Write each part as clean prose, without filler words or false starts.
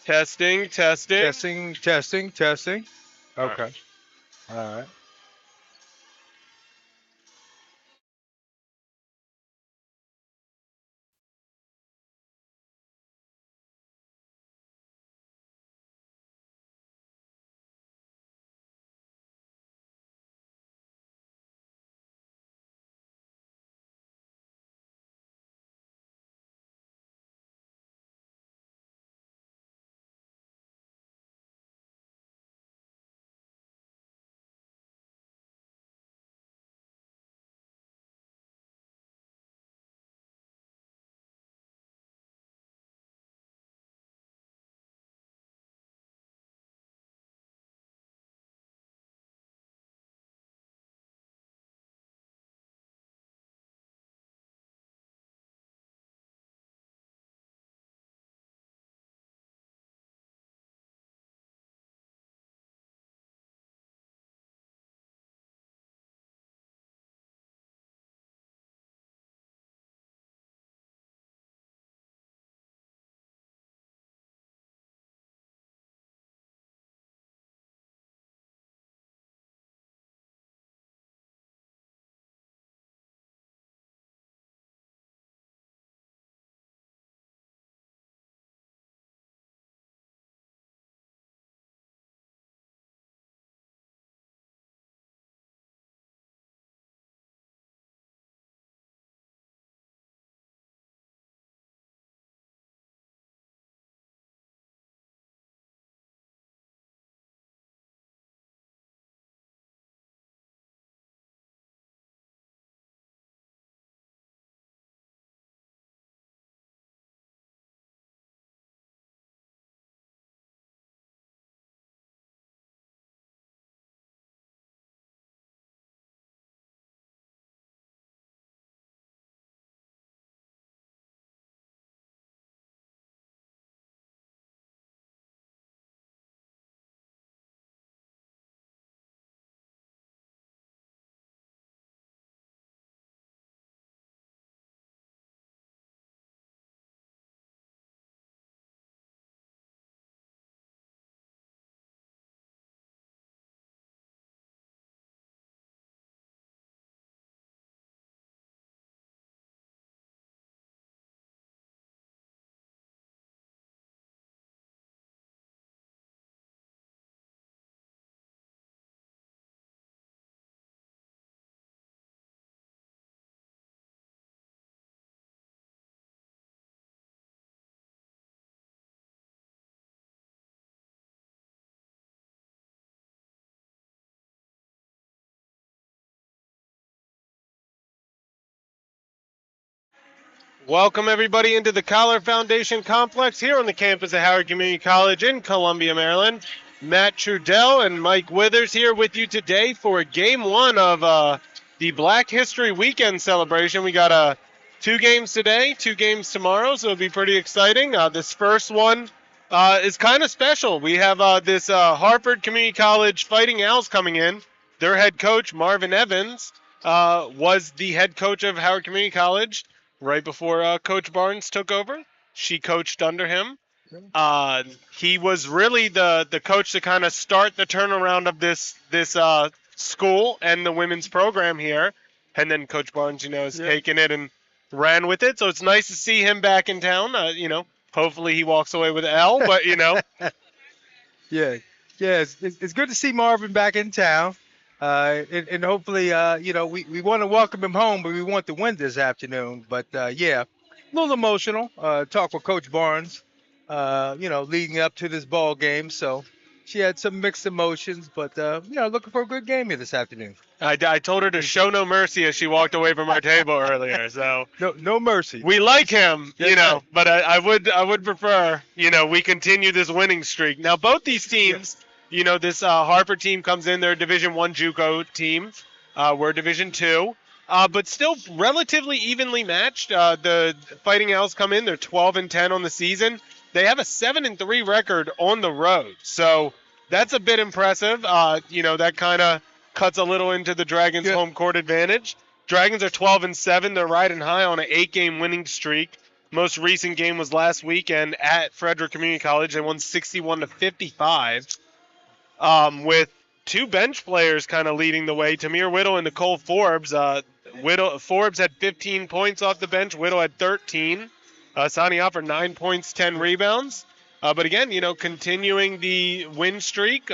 Testing, testing. Testing, testing, testing. All right. Okay. All right. Welcome everybody into the Collar Foundation Complex here on the campus of Howard Community College in Columbia, Maryland. Matt Trudell and Mike Withers here with you today for game one of the Black History Weekend celebration. We got 2 games today, 2 games tomorrow, so it'll be pretty exciting. This first one is kind of special. We have this Harford Community College Fighting Owls coming in. Their head coach, Marvin Evans, was the head coach of Howard Community College right before Coach Barnes took over. She coached under him. He was really the coach to kind of start the turnaround of this school and the women's program here. And then Coach Barnes, has taken it and ran with it. So it's nice to see him back in town. Hopefully he walks away with L, but Yeah. Yeah. It's good to see Marvin back in town. And hopefully, we want to welcome him home, but we want to win this afternoon. But yeah, a little emotional. Talk with Coach Barnes, leading up to this ball game. So she had some mixed emotions, but looking for a good game here this afternoon. I told her to show no mercy as she walked away from our table earlier. So No mercy. we like him, That's right. but I would prefer, we continue this winning streak. Now both these teams, this Harper team comes in, they're a Division I JUCO team. We're Division II, but still relatively evenly matched. The Fighting Owls come in, they're 12-10 on the season. They have a 7-3 record on the road, so that's a bit impressive. That kind of cuts a little into the Dragons' home court advantage. Dragons are 12-7. They're riding high on an 8-game winning streak. Most recent game was last weekend at Frederick Community College. They won 61 to 55, with two bench players kind of leading the way, Tamir Whittle and Nicole Forbes. Forbes had 15 points off the bench. Whittle had 13. Sani Offer 9 points, 10 rebounds. But again, continuing the win streak.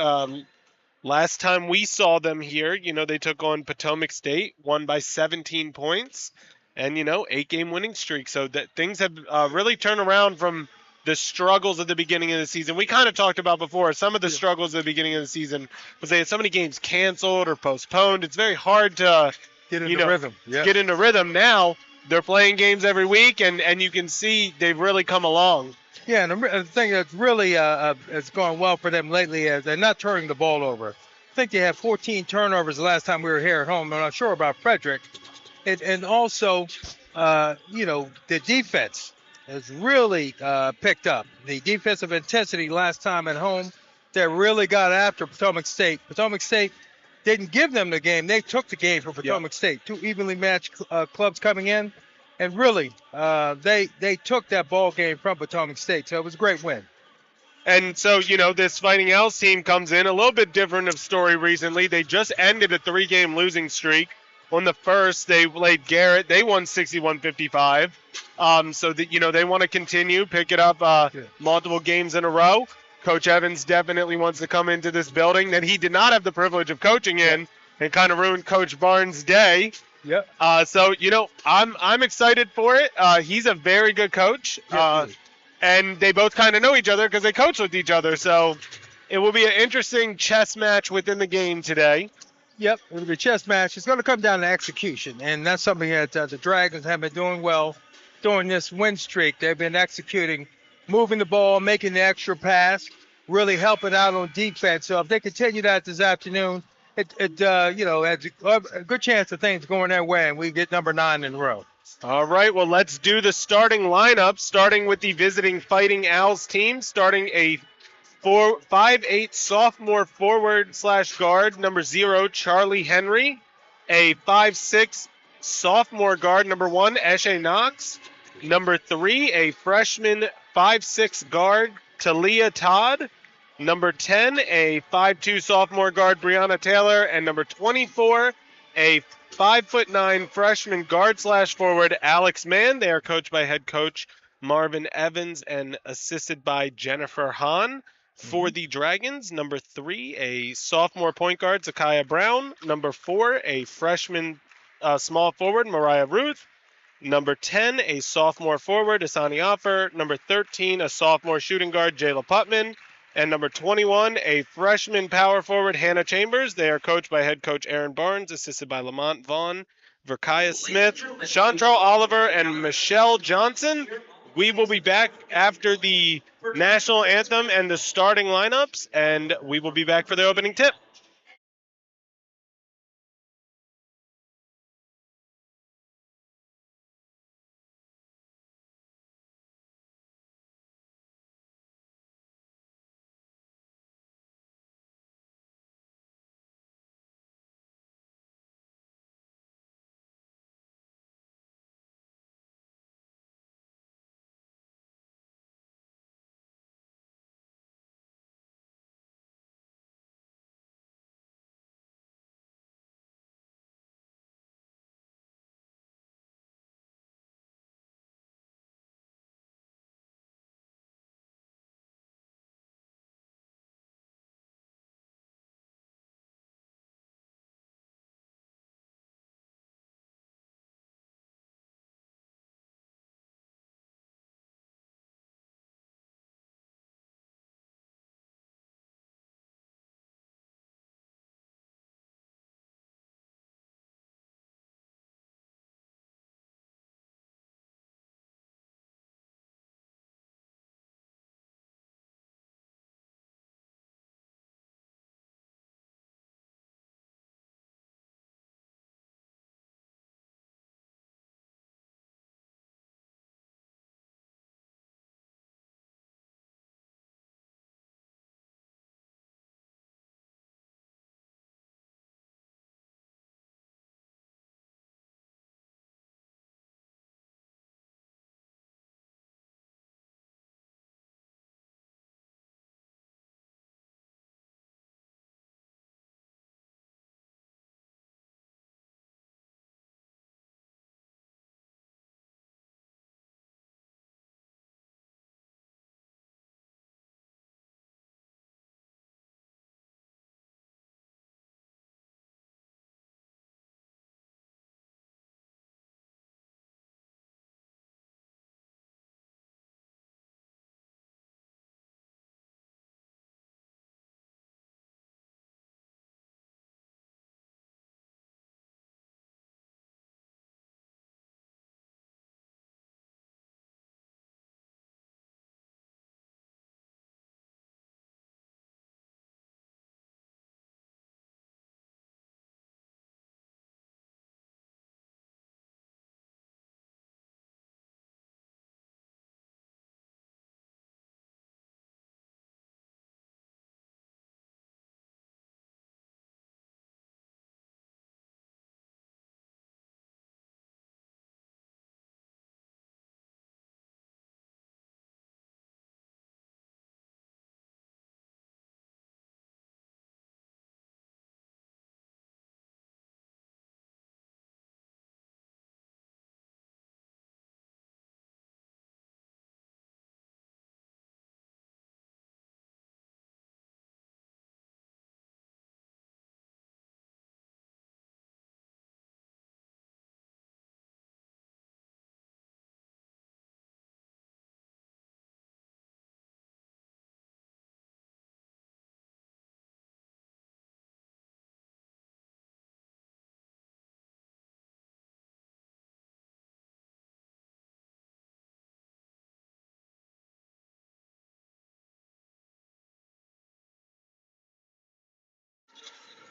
Last time we saw them here, they took on Potomac State, won by 17 points, and 8-game winning streak. So that things have really turned around from the struggles at the beginning of the season. We kind of talked about before some of the struggles at the beginning of the season was they had so many games canceled or postponed. It's very hard to Get into rhythm. Yeah. get into rhythm. Now they're playing games every week, and you can see they've really come along. Yeah, and the thing that's really has gone well for them lately is they're not turning the ball over. I think they had 14 turnovers the last time we were here at home. I'm not sure about Frederick. And also, the defense has really picked up. The defensive intensity last time at home, they really got after Potomac State. Potomac State didn't give them the game. They took the game from Potomac State. Two evenly matched clubs coming in. And really, they took that ball game from Potomac State. So it was a great win. And so, this Fighting Owls team comes in a little bit different of story recently. They just ended a 3-game losing streak. On the first, they played Garrett. They won 61-55. So that they want to continue, pick it up multiple games in a row. Coach Evans definitely wants to come into this building that he did not have the privilege of coaching in, and kind of ruined Coach Barnes' day. Yep. So I'm excited for it. He's a very good coach. And they both kind of know each other because they coach with each other. So it will be an interesting chess match within the game today. Yep, it'll be a chess match. It's going to come down to execution, and that's something that the Dragons have been doing well during this win streak. They've been executing, moving the ball, making the extra pass, really helping out on defense. So if they continue that this afternoon, it has a good chance of things going their way, and we get number 9 in a row. All right, well, let's do the starting lineup, starting with the visiting Fighting Owls team, starting a 5'8" sophomore forward/guard, number 0, Charlie Henry. A 5'6" sophomore guard, number 1, Eshe Knox. Number 3, a freshman 5'6" guard, Talia Todd. Number 10, a 5'2" sophomore guard, Brianna Taylor. And number 24, a 5'9" freshman guard/forward, Alex Mann. They are coached by head coach Marvin Evans and assisted by Jennifer Hahn. For the Dragons, number 3, a sophomore point guard, Zakiah Brown. Number 4, a freshman small forward, Mariah Ruth. Number 10, a sophomore forward, Asani Offer. Number 13, a sophomore shooting guard, Jayla Putman. And number 21, a freshman power forward, Hannah Chambers. They are coached by head coach Aaron Barnes, assisted by Lamont Vaughn, Verkiah Smith, Chantrell Oliver, and Michelle Johnson. We will be back after the national anthem and the starting lineups, and we will be back for the opening tip.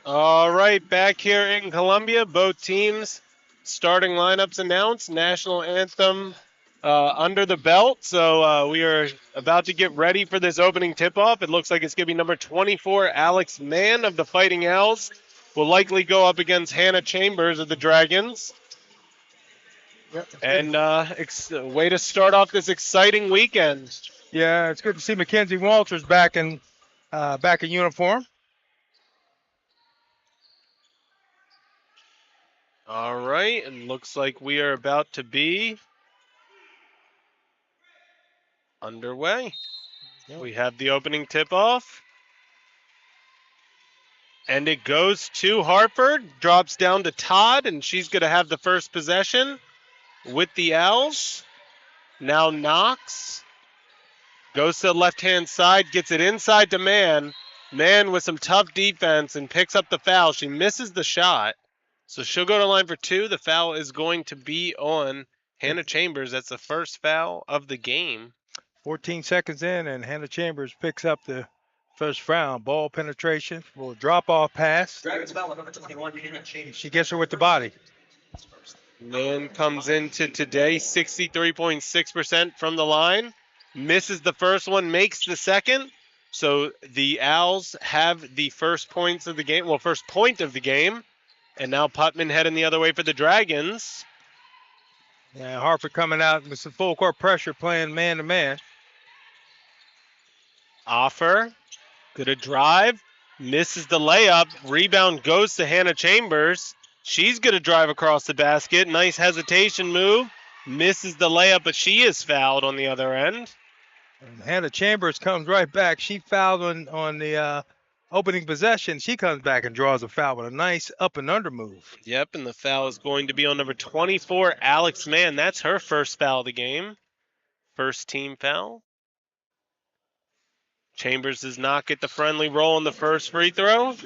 All right, back here in Columbia, both teams starting lineups announced, national anthem under the belt. So we are about to get ready for this opening tip-off. It looks like it's going to be number 24, Alex Mann of the Fighting Owls. Will likely go up against Hannah Chambers of the Dragons. Yep. And way to start off this exciting weekend. Yeah, it's good to see Mackenzie Walters back in uniform. All right, and looks like we are about to be underway. Yep. We have the opening tip-off. And it goes to Harford, drops down to Todd, and she's going to have the first possession with the Owls. Now Knox goes to the left-hand side, gets it inside to Mann. Mann with some tough defense and picks up the foul. She misses the shot, so she'll go to line for two. The foul is going to be on Hannah Chambers. That's the first foul of the game. 14 seconds in, and Hannah Chambers picks up the first foul. Ball penetration, little drop-off pass. Dragons foul number 21, Hannah Chambers. She gets her with the body. Mann comes into today 63.6% from the line. Misses the first one, makes the second. So the Owls have the first points of the game. Well, first point of the game. And now Putman heading the other way for the Dragons. Yeah, Harford coming out with some full court pressure, playing man-to-man. Offer. Gonna drive. Misses the layup. Rebound goes to Hannah Chambers. She's gonna drive across the basket. Nice hesitation move. Misses the layup, but she is fouled on the other end. And Hannah Chambers comes right back. She fouled on the opening possession. She comes back and draws a foul with a nice up and under move. Yep, and the foul is going to be on number 24, Alex Mann. That's her first foul of the game. First team foul. Chambers does not get the friendly roll on the first free throw.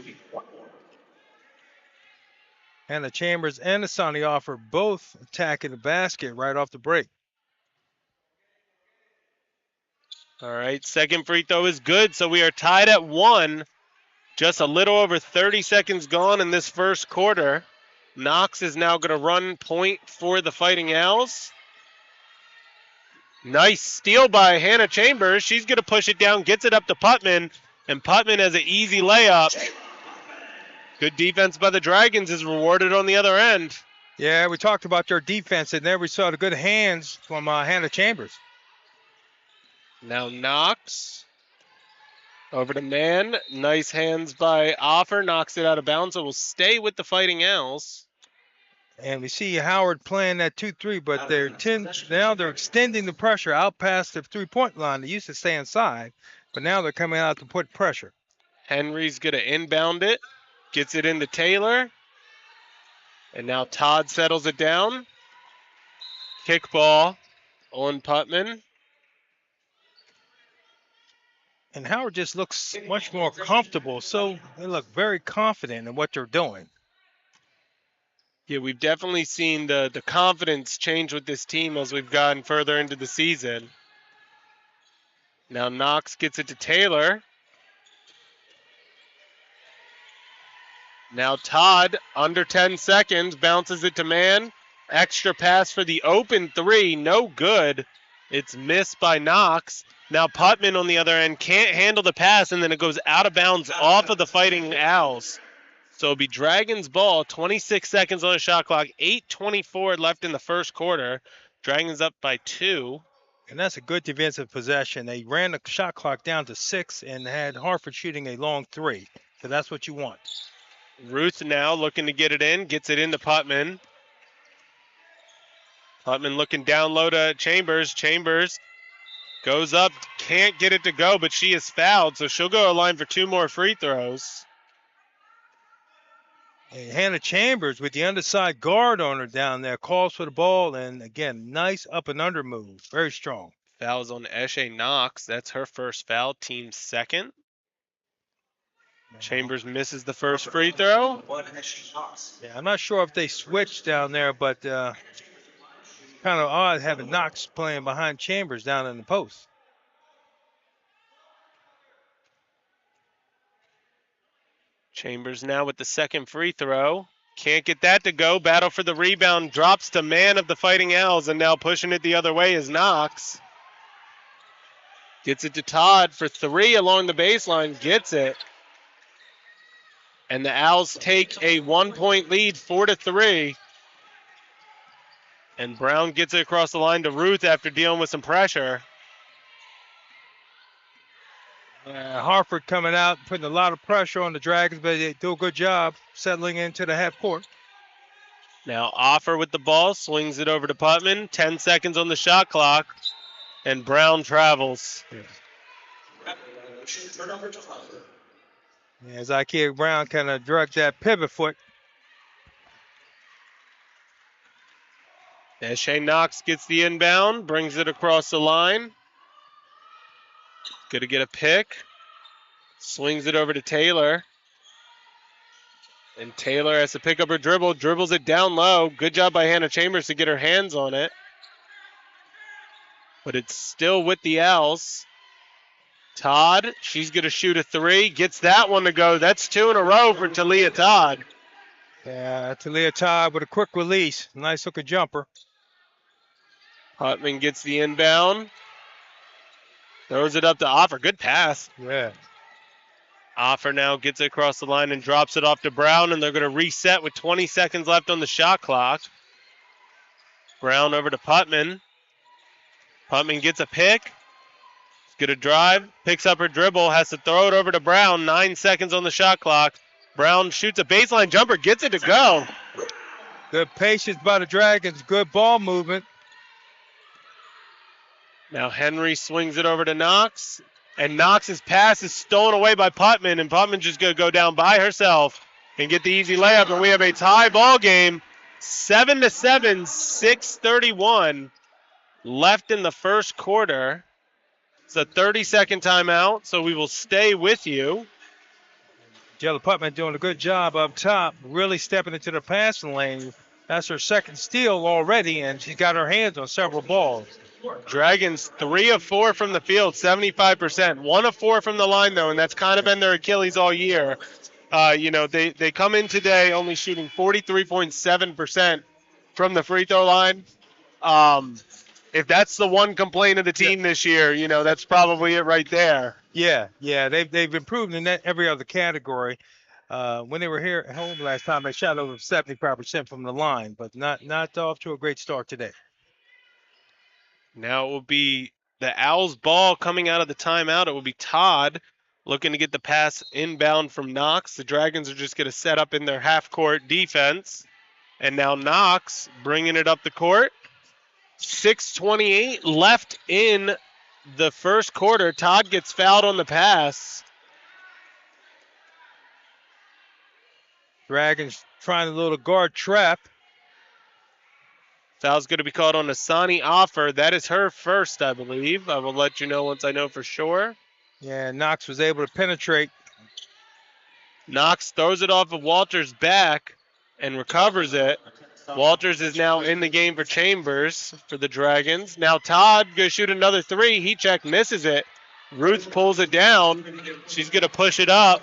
Hannah Chambers and Asani Offer both attacking the basket right off the break. All right, second free throw is good, so we are tied at one. Just a little over 30 seconds gone in this first quarter. Knox is now going to run point for the Fighting Owls. Nice steal by Hannah Chambers. She's going to push it down, gets it up to Putman, and Putman has an easy layup. Good defense by the Dragons is rewarded on the other end. Yeah, we talked about their defense, and there we saw the good hands from Hannah Chambers. Now Knox over to Mann. Nice hands by Offer. Knocks it out of bounds. So we'll stay with the Fighting Owls. And we see Howard playing that 2-3, but now they're extending the pressure out past the three-point line. They used to stay inside, but now they're coming out to put pressure. Henry's going to inbound it. Gets it into Taylor. And now Todd settles it down. Kickball on Putman. And Howard just looks much more comfortable. So they look very confident in what they're doing. Yeah, we've definitely seen the confidence change with this team as we've gotten further into the season. Now Knox gets it to Taylor. Now Todd, under 10 seconds, bounces it to Mann. Extra pass for the open three, no good. It's missed by Knox. Now Putman on the other end can't handle the pass, and then it goes out of bounds off of the Fighting Owls. So it'll be Dragons ball, 26 seconds on the shot clock, 8:24 left in the first quarter. Dragons up by 2. And that's a good defensive possession. They ran the shot clock down to 6 and had Harford shooting a long 3. So that's what you want. Ruth now looking to get it in, gets it into Putman. Putman looking down low to Chambers. Chambers goes up, can't get it to go, but she is fouled, so she'll go to line for 2 more free throws. And Hannah Chambers with the underside guard on her down there calls for the ball, and again, nice up and under move, very strong. Fouls on Eshe Knox. That's her first foul, team second. Chambers misses the first free throw. Yeah, I'm not sure if they switched down there, but kind of odd having Knox playing behind Chambers down in the post. Chambers now with the second free throw. Can't get that to go. Battle for the rebound. Drops to man of the Fighting Owls, and now pushing it the other way is Knox. Gets it to Todd for 3 along the baseline. Gets it. And the Owls take a 1-point lead, 4-3. And Brown gets it across the line to Ruth after dealing with some pressure. Harford coming out, putting a lot of pressure on the Dragons, but they do a good job settling into the half court. Now Offer with the ball, swings it over to Putman. 10 seconds on the shot clock, and Brown travels. As Ikea Brown kind of drug that pivot foot. As Shane Knox gets the inbound, brings it across the line. Going to get a pick. Swings it over to Taylor. And Taylor has to pick up her dribble, dribbles it down low. Good job by Hannah Chambers to get her hands on it. But it's still with the Owls. Todd, she's going to shoot a 3. Gets that one to go. That's 2 in a row for Talia Todd. Yeah, Talia Todd with a quick release. Nice looking jumper. Hutman gets the inbound. Throws it up to Offer. Good pass. Yeah. Offer now gets it across the line and drops it off to Brown, and they're going to reset with 20 seconds left on the shot clock. Brown over to Putman. Putman gets a pick. He's going to drive, picks up her dribble, has to throw it over to Brown. 9 seconds on the shot clock. Brown shoots a baseline jumper, gets it to go. Good patience by the Dragons. Good ball movement. Now Henry swings it over to Knox. And Knox's pass is stolen away by Putman, and Putman just going to go down by herself and get the easy layup. And we have a tie ball game, 7-7, 6:31 left in the first quarter. It's a 30-second timeout, so we will stay with you. Jella Putman doing a good job up top, really stepping into the passing lane. That's her second steal already, and she's got her hands on several balls. Dragons 3 of 4 from the field, 75%. 1 of 4 from the line, though, and that's kind of been their Achilles all year. They come in today only shooting 43.7% from the free throw line. If that's the one complaint of the team this year, that's probably it right there. Yeah, they've improved in every other category. When they were here at home last time, they shot over 75% from the line, but not off to a great start today. Now it will be the Owls ball coming out of the timeout. It will be Todd looking to get the pass inbound from Knox. The Dragons are just going to set up in their half-court defense. And now Knox bringing it up the court. 6:28 left in the first quarter. Todd gets fouled on the pass. Dragons trying a little guard trap. Foul's going to be called on Asani Offer. That is her first, I believe. I will let you know once I know for sure. Yeah, Knox was able to penetrate. Knox throws it off of Walters' back and recovers it. Walters is now in the game for Chambers for the Dragons. Now Todd going to shoot another 3. Heat check, misses it. Ruth pulls it down. She's going to push it up.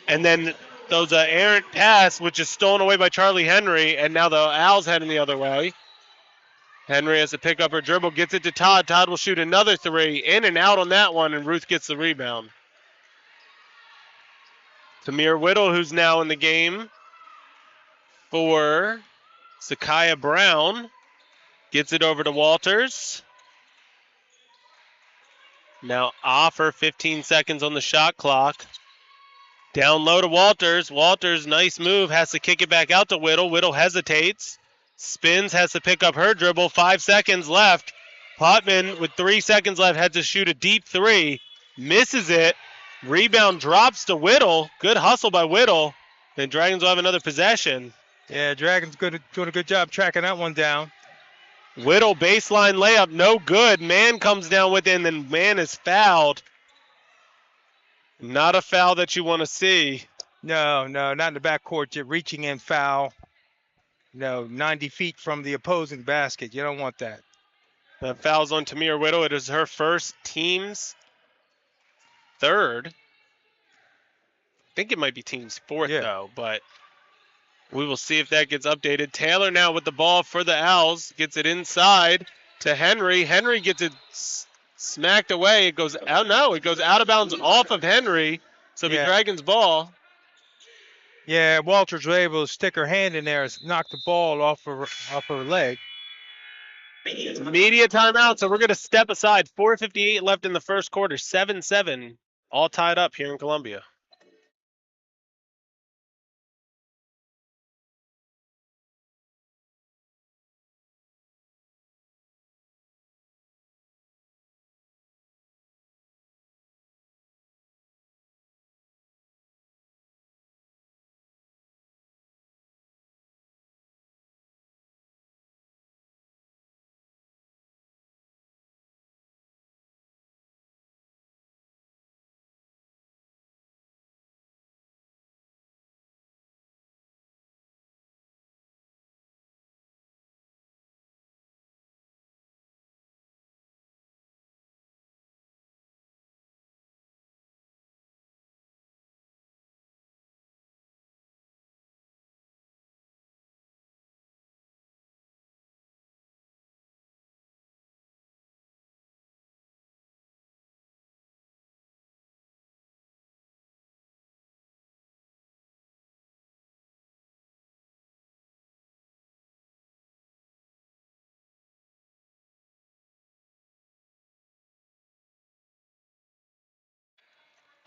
And then throws an errant pass, which is stolen away by Charlie Henry. And now the Owls heading the other way. Henry has to pick up her dribble, gets it to Todd. Todd will shoot another 3. In and out on that one, and Ruth gets the rebound. Tamir Whittle, who's now in the game for Zakiya Brown, gets it over to Walters. Now Offer, 15 seconds on the shot clock. Down low to Walters. Walters, nice move, has to kick it back out to Whittle. Whittle hesitates. Spins, has to pick up her dribble. 5 seconds left. Putman, with 3 seconds left, had to shoot a deep 3. Misses it. Rebound drops to Whittle. Good hustle by Whittle. And Dragons will have another possession. Yeah, Dragons doing a good job tracking that one down. Whittle, baseline layup, no good. Man comes down with it, and then Man is fouled. Not a foul that you want to see. No, not in the backcourt. Just reaching in foul. 90 feet from the opposing basket. You don't want that. That foul's on Tamir Whittle. It is her first, team's third. think it might be team's fourth, Yeah. though, but we will see if that gets updated. Taylor now with the ball for the Owls. Gets it inside to Henry. Henry gets it smacked away. It goes out. No, it goes out of bounds off of Henry. So it'll be Yeah. Dragons ball. Yeah, Walters was able to stick her hand in there and knock the ball off her leg. Media timeout. So we're going to step aside. 4:58 left in the first quarter. 7-7. All tied up here in Columbia.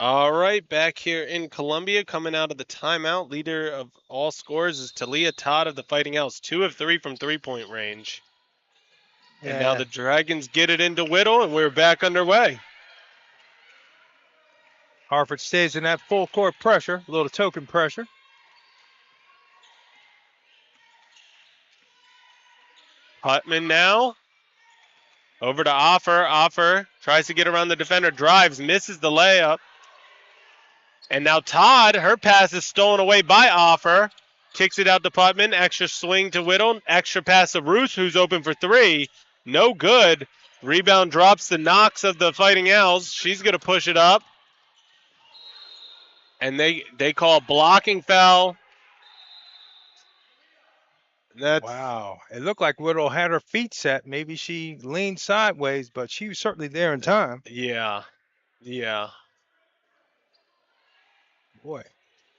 All right, back here in Columbia, coming out of the timeout, leader of all scores is Talia Todd of the Fighting Owls, 2 of 3 from three-point range. Yeah. And now the Dragons get it into Whittle, and we're back underway. Harford stays in that full court pressure, a little token pressure. Putman now over to Offer. Offer tries to get around the defender, drives, misses the layup. And now Todd, her pass is stolen away by Offer. Kicks it out to Putman. Extra swing to Whittle. Extra pass to Ruth, who's open for three. No good. Rebound drops to Knox of the Fighting Owls. She's going to push it up. And they call a blocking foul. Wow. It looked like Whittle had her feet set. Maybe she leaned sideways, but she was certainly there in time. Yeah. Boy.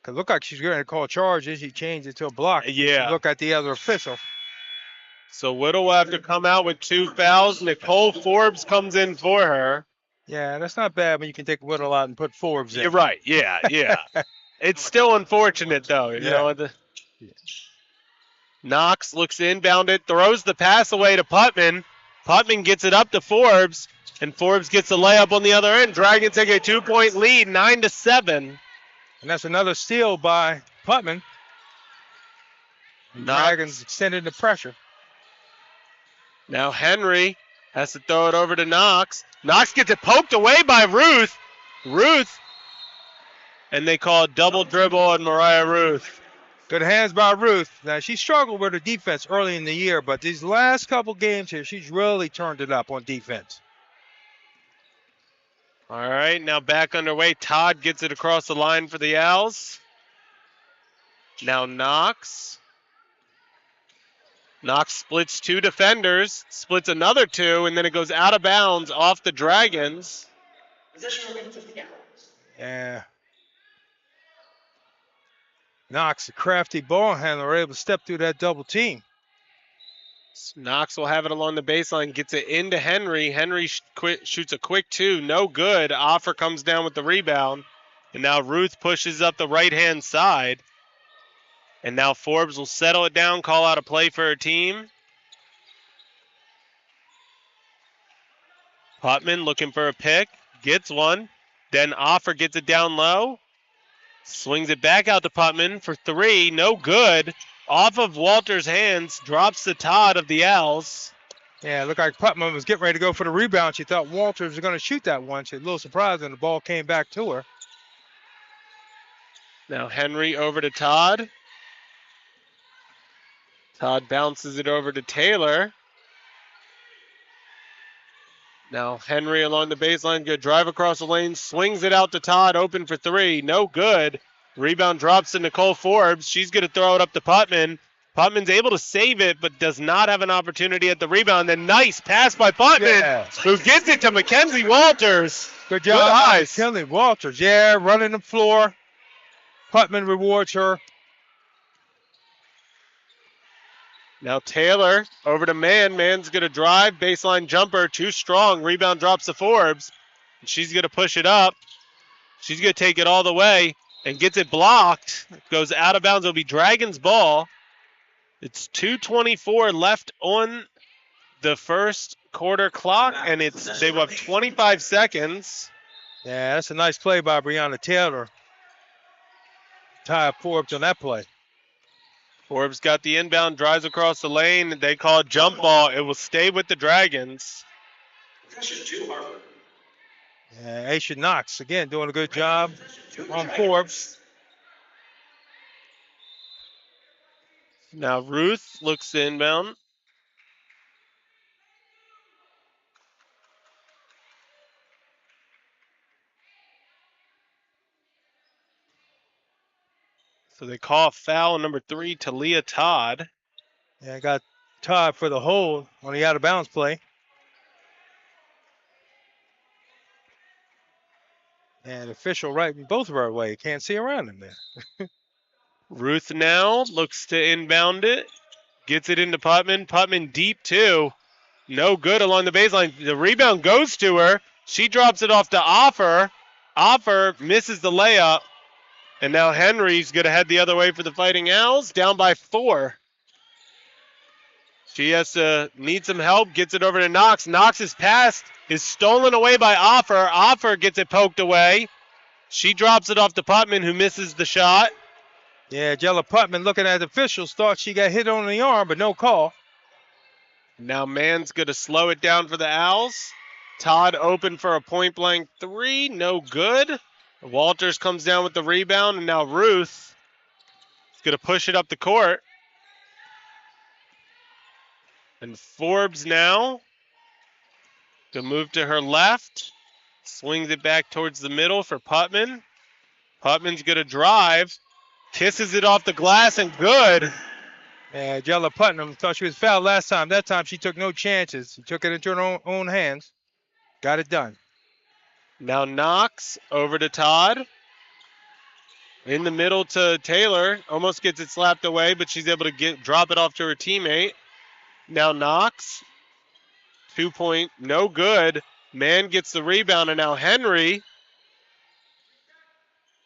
It looked like she's going to call charges. She changed it to a block. Yeah. Look at the other official. So Whittle will have to come out with 2 fouls. Nicole Forbes comes in for her. Yeah, that's not bad when you can take Whittle out and put Forbes in. You're right. Yeah. It's still unfortunate, though. You know. Knox looks inbound it, throws the pass away to Putman. Putman gets it up to Forbes, and Forbes gets the layup on the other end. Dragons take a 2-point lead, 9-7. And that's another steal by Putman. Dragons extended the pressure. Now Henry has to throw it over to Knox. Knox gets it poked away by Ruth. And they call a double dribble on Mariah Ruth. Good hands by Ruth. Now, she struggled with her defense early in the year, but these last couple games here, she's really turned it up on defense. All right, now back underway. Todd gets it across the line for the Owls. Now Knox. Knox splits 2 defenders, splits another 2, and then it goes out of bounds off the Dragons. Yeah. Knox, a crafty ball handler, able to step through that double team. Knox will have it along the baseline, gets it into Henry. Henry shoots a quick 2, no good. Offer comes down with the rebound. And now Ruth pushes up the right-hand side. And now Forbes will settle it down, call out a play for her team. Putman looking for a pick, gets one. Then Offer gets it down low. Swings it back out to Putman for 3, no good. Off of Walter's hands, drops to Todd of the Owls. Yeah, it looked like Putman was getting ready to go for the rebound. She thought Walters was going to shoot that one. She was a little surprised when the ball came back to her. Now Henry over to Todd. Todd bounces it over to Taylor. Now Henry along the baseline, good drive across the lane, swings it out to Todd, open for 3, no good. Rebound drops to Nicole Forbes. She's going to throw it up to Putman. Putman's able to save it, but does not have an opportunity at the rebound. Then nice pass by Putman, Yeah. who gives it to Mackenzie Walters. Good Good job, eyes. Kelly Walters. Yeah, running the floor. Putman rewards her. Now Taylor over to Mann. Mann's going to drive. Baseline jumper, too strong. Rebound drops to Forbes. She's going to push it up. She's going to take it all the way and gets it blocked. Goes out of bounds. It'll be Dragons ball. It's 2:24 left on the first quarter clock, and they will have 25 seconds. Yeah, that's a nice play by Breonna Taylor. Tie up Forbes on that play. Forbes got the inbound, drives across the lane. They call it jump ball. It will stay with the Dragons. Yeah, Aisha Knox, again, doing a good job on Forbes. Now Ruth looks to inbound. So they call foul number 3 to Leah Todd. Yeah, got Todd for the hold on the out of bounds play. And official right both of our way. Can't see around him there. Ruth now looks to inbound it. Gets it into Putman. Putman deep too. No good along the baseline. The rebound goes to her. She drops it off to Offer. Offer misses the layup. And now Henry's going to head the other way for the Fighting Owls, down by 4. She need some help, gets it over to Knox. Knox's pass is stolen away by Offer. Offer gets it poked away. She drops it off to Putman, who misses the shot. Yeah, Jella Putman looking at the officials, thought she got hit on the arm, but no call. Now Mann's going to slow it down for the Owls. Todd open for a point-blank 3, no good. Walters comes down with the rebound, and now Ruth is going to push it up the court. And Forbes now to move to her left. Swings it back towards the middle for Putman. Putman's going to drive. Kisses it off the glass and good. Yeah, Jella Putnam thought she was fouled last time. That time she took no chances. She took it into her own hands. Got it done. Now Knox over to Todd. In the middle to Taylor. Almost gets it slapped away, but she's able to drop it off to her teammate. Now Knox. 2-point, no good. Mann gets the rebound, and now Henry.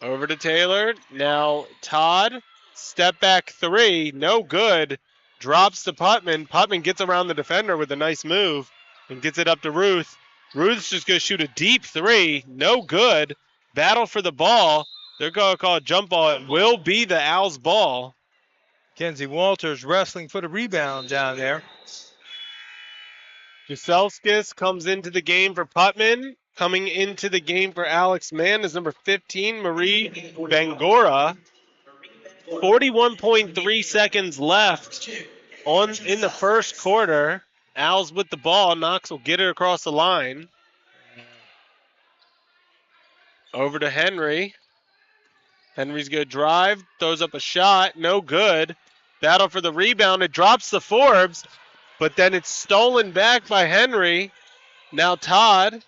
Over to Taylor. Now Todd. Step back 3, no good. Drops to Putman. Putman gets around the defender with a nice move and gets it up to Ruth. Ruth's just going to shoot a deep 3, no good. Battle for the ball. They're going to call a jump ball. It will be the Owls' ball. Kenzie Walters wrestling for the rebound down there. Jaselskis comes into the game for Putman. Coming into the game for Alex Mann is number 15, Marie Bangora. 41.3 seconds left in the first quarter. Owls with the ball. Knox will get it across the line. Over to Henry. Henry's going to drive. Throws up a shot. No good. Battle for the rebound. It drops to Forbes, but then it's stolen back by Henry. Now Todd.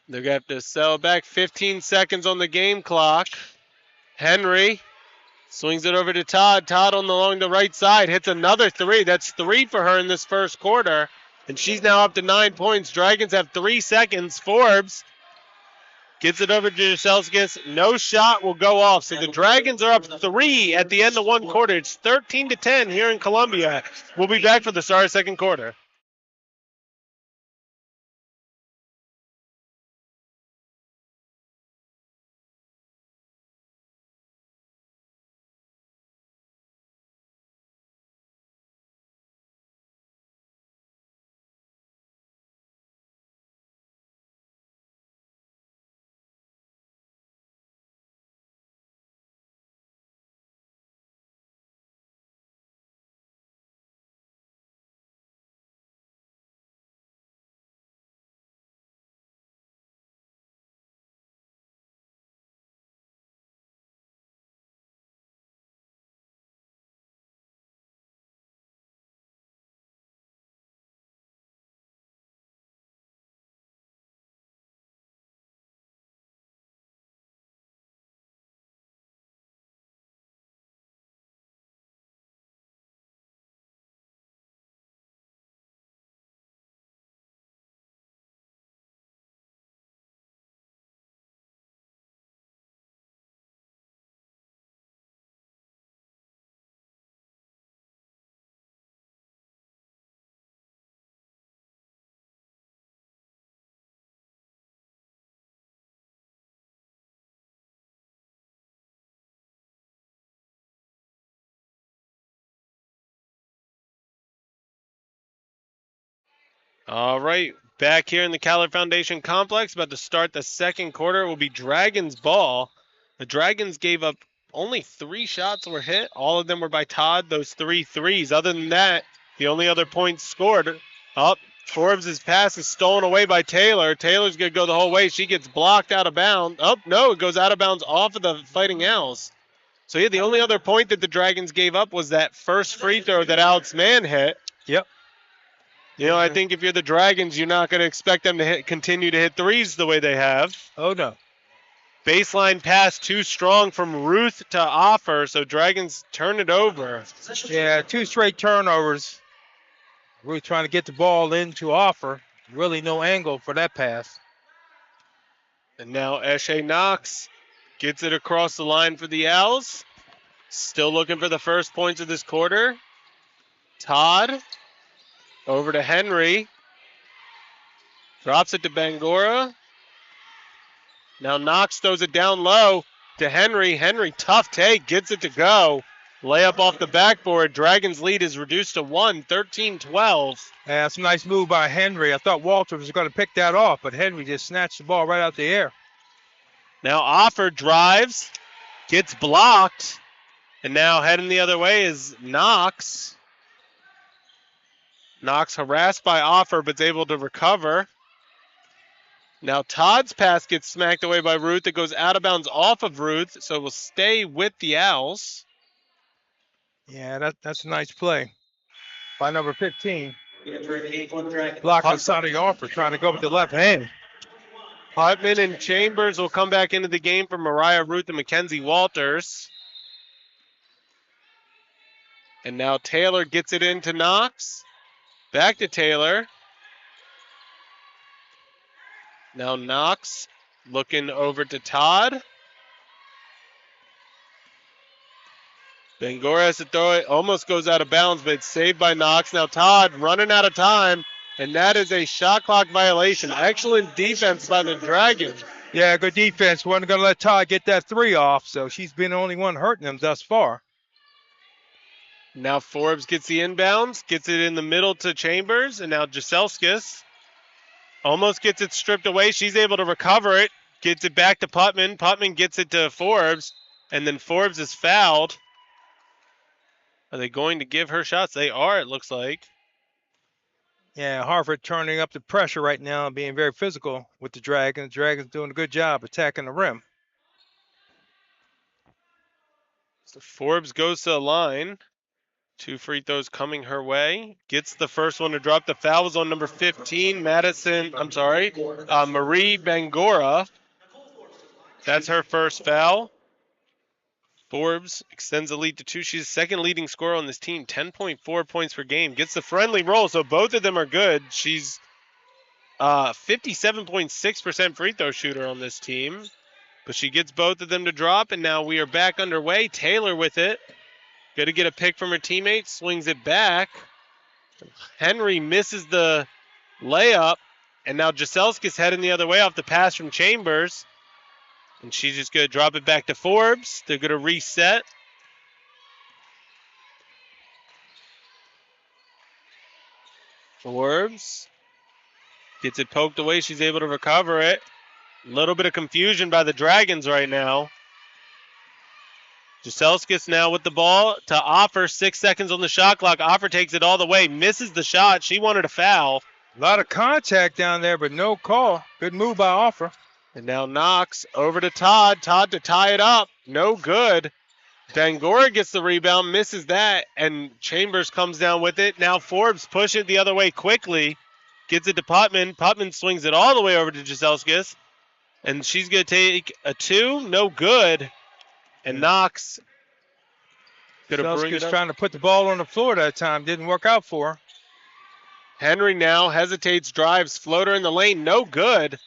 They're going to have to sell back. 15 seconds on the game clock. Henry swings it over to Todd. Todd along the right side hits another 3. That's 3 for her in this first quarter. And she's now up to 9 points. Dragons have 3 seconds. Forbes gets it over to Jaselskis. No shot will go off. So the Dragons are up 3 at the end of one quarter. It's 13-10 here in Columbia. We'll be back for the start of second quarter. All right, back here in the Caller Foundation complex, about to start the second quarter. It will be Dragons ball. The Dragons gave up only 3 shots were hit. All of them were by Todd, those 3 threes. Other than that, the only other points scored. Up, Forbes' pass is stolen away by Taylor. Taylor's going to go the whole way. She gets blocked out of bounds. Oh, no, it goes out of bounds off of the Fighting Owls. So, yeah, the only other point that the Dragons gave up was that first free throw that Alex Mann hit. Yep. You know, I think if you're the Dragons, you're not going to expect them to continue to hit threes the way they have. Oh, no. Baseline pass too strong from Ruth to Offer, so Dragons turn it over. Yeah, 2 straight turnovers. Ruth trying to get the ball in to Offer. Really no angle for that pass. And now Eshe Knox gets it across the line for the Owls. Still looking for the first points of this quarter. Todd over to Henry. Drops it to Bangora. Now Knox throws it down low to Henry. Henry, tough take, gets it to go. Layup off the backboard. Dragons lead is reduced to 1, 13-12. Yeah, that's a nice move by Henry. I thought Walter was going to pick that off, but Henry just snatched the ball right out the air. Now Offer drives, gets blocked, and now heading the other way is Knox. Knox harassed by Offer, but is able to recover. Now Todd's pass gets smacked away by Ruth. It goes out of bounds off of Ruth, so it will stay with the Owls. Yeah, that's a nice play by number 15. Dragons. Blocked inside the Offer, trying to go with the left hand. Putman and Chambers will come back into the game for Mariah Ruth and Mackenzie Walters. And now Taylor gets it into Knox. Back to Taylor. Now Knox looking over to Todd. Bangora has to throw it. Almost goes out of bounds, but it's saved by Knox. Now Todd running out of time, and that is a shot clock violation. Excellent defense by the Dragons. Yeah, good defense. Wasn't going to let Todd get that 3 off, so she's been the only one hurting them thus far. Now Forbes gets the inbounds, gets it in the middle to Chambers, and now Jaselskis almost gets it stripped away. She's able to recover it, gets it back to Putman. Putman gets it to Forbes, and then Forbes is fouled. Are they going to give her shots? They are, it looks like. Yeah, Harford turning up the pressure right now and being very physical with the Dragons. The Dragons doing a good job attacking the rim. So Forbes goes to the line. 2 free throws coming her way. Gets the first one to drop. The foul was on number 15, Marie Bangora. That's her first foul. Forbes extends the lead to 2. She's the second leading scorer on this team, 10.4 points per game. Gets the friendly roll, so both of them are good. She's 57.6% free throw shooter on this team. But she gets both of them to drop, and now we are back underway. Taylor with it. Good to get a pick from her teammate. Swings it back. Henry misses the layup, and now Jaselski's heading the other way off the pass from Chambers. And she's just going to drop it back to Forbes. They're going to reset. Forbes gets it poked away. She's able to recover it. A little bit of confusion by the Dragons right now. Jaselskis now with the ball to Offer. 6 seconds on the shot clock. Offer takes it all the way. Misses the shot. She wanted a foul. A lot of contact down there, but no call. Good move by Offer. And now Knox over to Todd. Todd to tie it up. No good. Bangora gets the rebound, misses that, and Chambers comes down with it. Now Forbes push it the other way quickly. Gets it to Putman. Putman swings it all the way over to Jaselskis. And she's going to take a 2. No good. And Knox going to bring it up. Trying to put the ball on the floor that time. Didn't work out for her. Henry now hesitates, drives, floater in the lane. No good.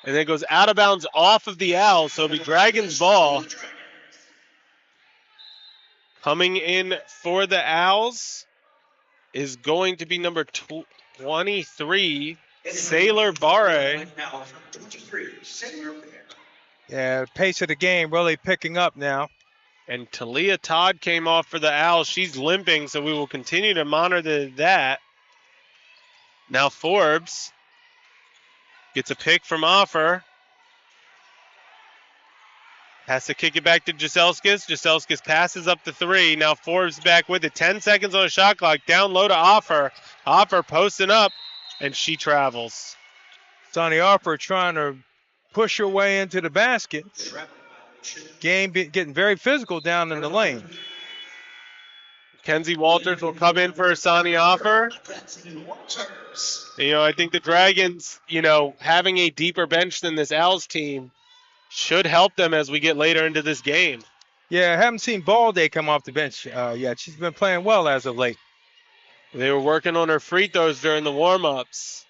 And then goes out of bounds off of the Owls. So it'll be Dragons ball. Coming in for the Owls is going to be number 23, Sailor Barre. Yeah, the pace of the game really picking up now. And Talia Todd came off for the Owls. She's limping, so we will continue to monitor that. Now Forbes gets a pick from Offer. Has to kick it back to Jaselskis. Jaselskis passes up the 3. Now Forbes back with it. 10 seconds on the shot clock. Down low to Offer. Offer posting up, and she travels. Sonny Harford trying to push her way into the basket. Game getting very physical down in the lane. Kenzie Walters will come in for Asani Offer. I think the Dragons, having a deeper bench than this Owls team should help them as we get later into this game. Yeah, I haven't seen Ball Day come off the bench yet. She's been playing well as of late. They were working on her free throws during the warm-ups.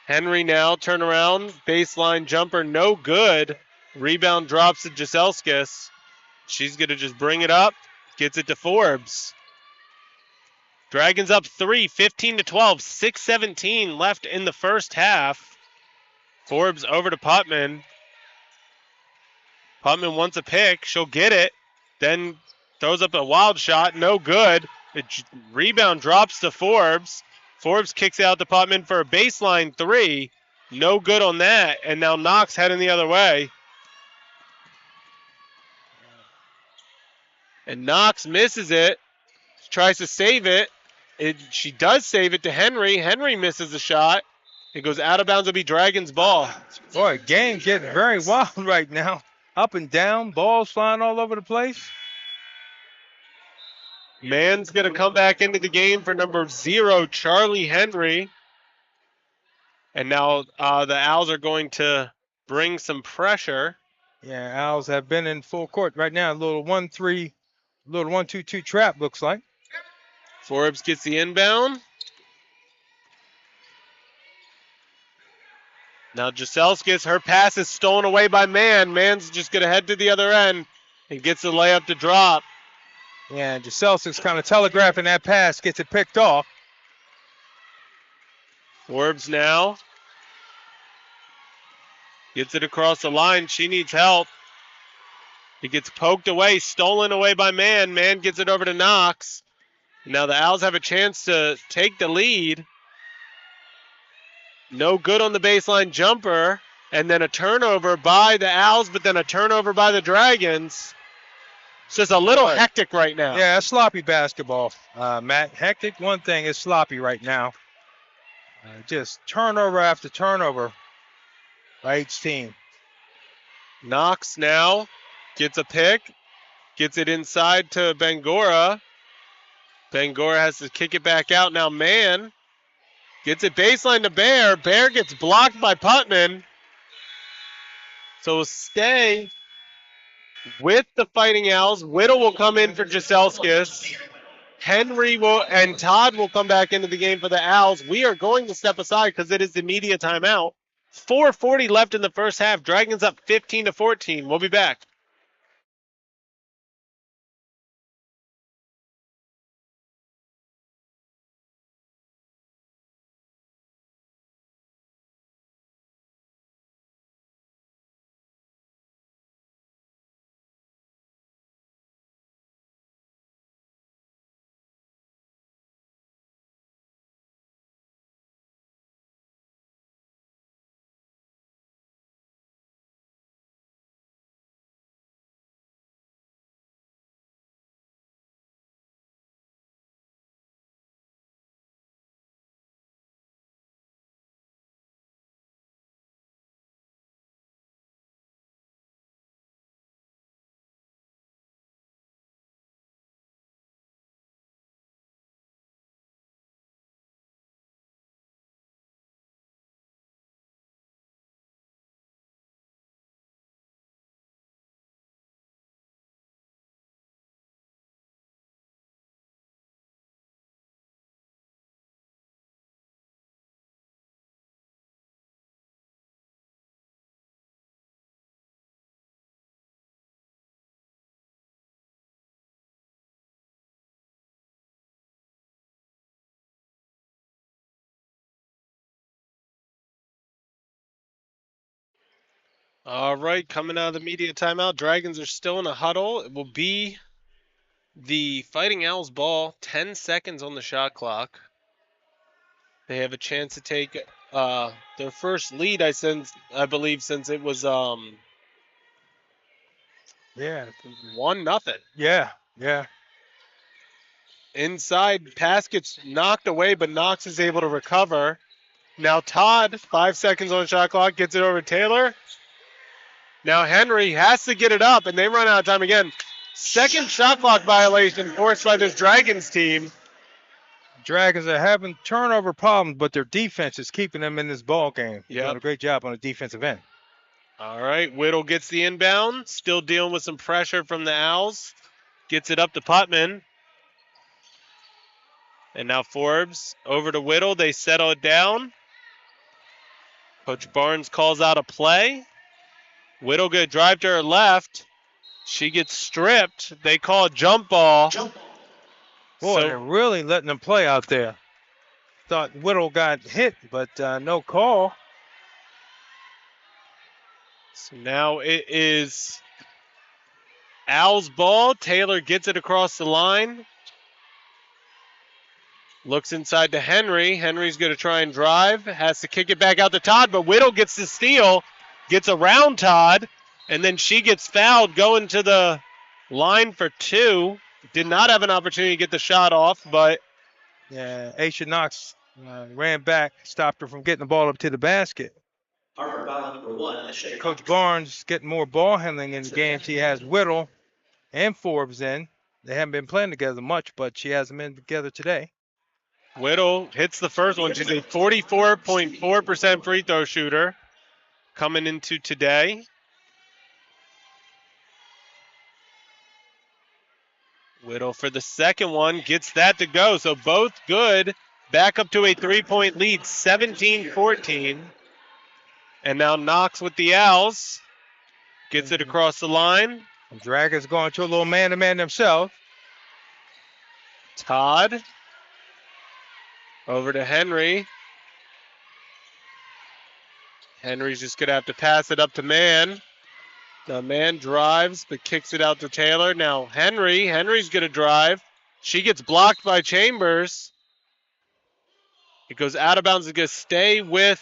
Henry now, turn around, baseline jumper, no good. Rebound drops to Jaselskis. She's going to just bring it up, gets it to Forbes. Dragons up 3, 15-12, 6:17 left in the first half. Forbes over to Putman. Putman wants a pick. She'll get it. Then throws up a wild shot. No good. The rebound drops to Forbes. Forbes kicks out to Putman for a baseline 3. No good on that. And now Knox heading the other way. And Knox misses it. Tries to save it. She does save it to Henry. Henry misses the shot. It goes out of bounds. It'll be Dragons ball. Boy, game getting very wild right now. Up and down, balls flying all over the place. Mann's going to come back into the game for number 0, Charlie Henry. And now the Owls are going to bring some pressure. Yeah, Owls have been in full court right now. A little 1-3, little 1-2-2 trap looks like. Forbes gets the inbound. Now Jaselskis, her pass is stolen away by Mann. Mann's just going to head to the other end and gets the layup to drop. Yeah, Jaselskis kind of telegraphing that pass, gets it picked off. Forbes now gets it across the line. She needs help. It gets poked away, stolen away by Mann. Mann gets it over to Knox. Now the Owls have a chance to take the lead. No good on the baseline jumper. And then a turnover by the Owls, but then a turnover by the Dragons. It's just a little hectic right now. Yeah, it's sloppy basketball, Matt. Hectic, one thing, is sloppy right now. Just turnover after turnover by each team. Knox now gets a pick. Gets it inside to Bangura. Bangura has to kick it back out. Now Mann gets it baseline to Bear. Bear gets blocked by Putman. So we'll stay with the Fighting Owls. Whittle will come in for Jaselskis. Henry and Todd will come back into the game for the Owls. We are going to step aside because it is the media timeout. 4:40 left in the first half. Dragons up 15-14. We'll be back. All right, coming out of the media timeout, Dragons are still in a huddle. It will be the Fighting Owls ball, 10 seconds on the shot clock. They have a chance to take their first lead, I believe, since it was Yeah. 1-0. Yeah. Yeah. Inside, pass gets knocked away, but Knox is able to recover. Now Todd, 5 seconds on the shot clock, gets it over to Taylor. Now Henry has to get it up, and they run out of time again. Second shot clock violation forced by this Dragons team. Dragons are having turnover problems, but their defense is keeping them in this ball game. They're doing a great job on the defensive end. All right, Whittle gets the inbound, still dealing with some pressure from the Owls. Gets it up to Putman. And now Forbes over to Whittle. They settle it down. Coach Barnes calls out a play. Whittle good drive to her left. She gets stripped. They call a jump ball. Boy, they're really letting them play out there. Thought Whittle got hit, but no call. So now it is Owls ball. Taylor gets it across the line. Looks inside to Henry. Henry's going to try and drive. Has to kick it back out to Todd, but Whittle gets the steal. Gets around Todd, and then she gets fouled going to the line for 2. Did not have an opportunity to get the shot off, but... Yeah, Aisha Knox ran back, stopped her from getting the ball up to the basket. Harford foul number 1. Coach Barnes getting more ball handling in the game. She has Whittle and Forbes in. They haven't been playing together much, but she has them in together today. Whittle hits the first one. She's a 44.4% free throw shooter coming into today. Whittle for the second one gets that to go. So both good. Back up to a 3-point lead, 17-14. And now Knox with the Owls. Gets it across the line. Dragons going to a little man-to-man themselves. Todd. Over to Henry. Henry's just going to have to pass it up to Man. The Man drives, but kicks it out to Taylor. Now Henry's going to drive. She gets blocked by Chambers. It goes out of bounds. It's going to stay with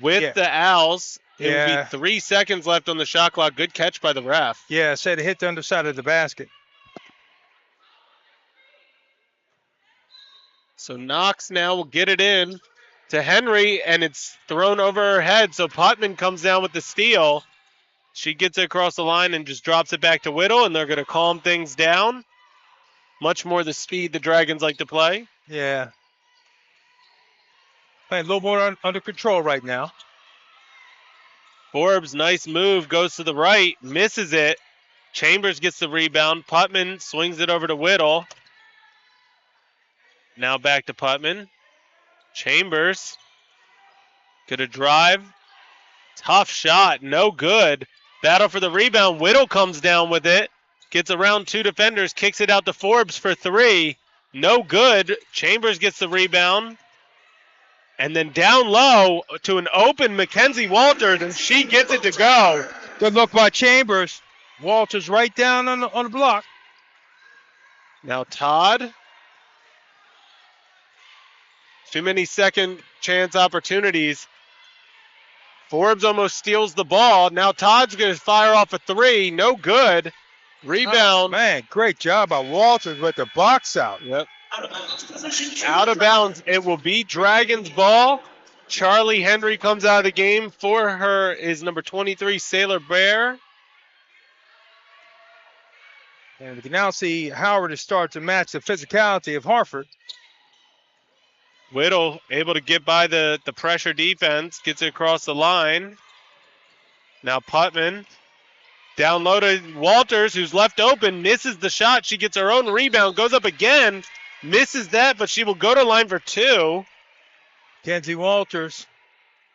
the Owls. It will be 3 seconds left on the shot clock. Good catch by the ref. Yeah, said it hit the underside of the basket. So Knox now will get it in to Henry, and it's thrown over her head. So Putman comes down with the steal. She gets it across the line and just drops it back to Whittle, and they're going to calm things down. Much more the speed the Dragons like to play. Yeah. Playing a little more under control right now. Forbes, nice move, goes to the right, misses it. Chambers gets the rebound. Putman swings it over to Whittle. Now back to Putman. Chambers. Gonna drive. Tough shot. No good. Battle for the rebound. Whittle comes down with it. Gets around 2 defenders. Kicks it out to Forbes for 3. No good. Chambers gets the rebound. And then down low to an open Mackenzie Walters, and she gets it to go. Good look by Chambers. Walters right down on the block. Now Todd. Too many second chance opportunities. Forbes almost steals the ball. Now Todd's going to fire off a 3. No good. Rebound. Oh, man, great job by Walters with the box out. Yep. Out of bounds. It will be Dragons ball. Charlie Henry comes out of the game. For her is number 23, Sailor Bear. And we can now see Howard to start to match the physicality of Harford. Whittle able to get by the pressure defense. Gets it across the line. Now Putman. Down low to Walters, who's left open. Misses the shot. She gets her own rebound. Goes up again. Misses that, but she will go to line for 2. Kenzie Walters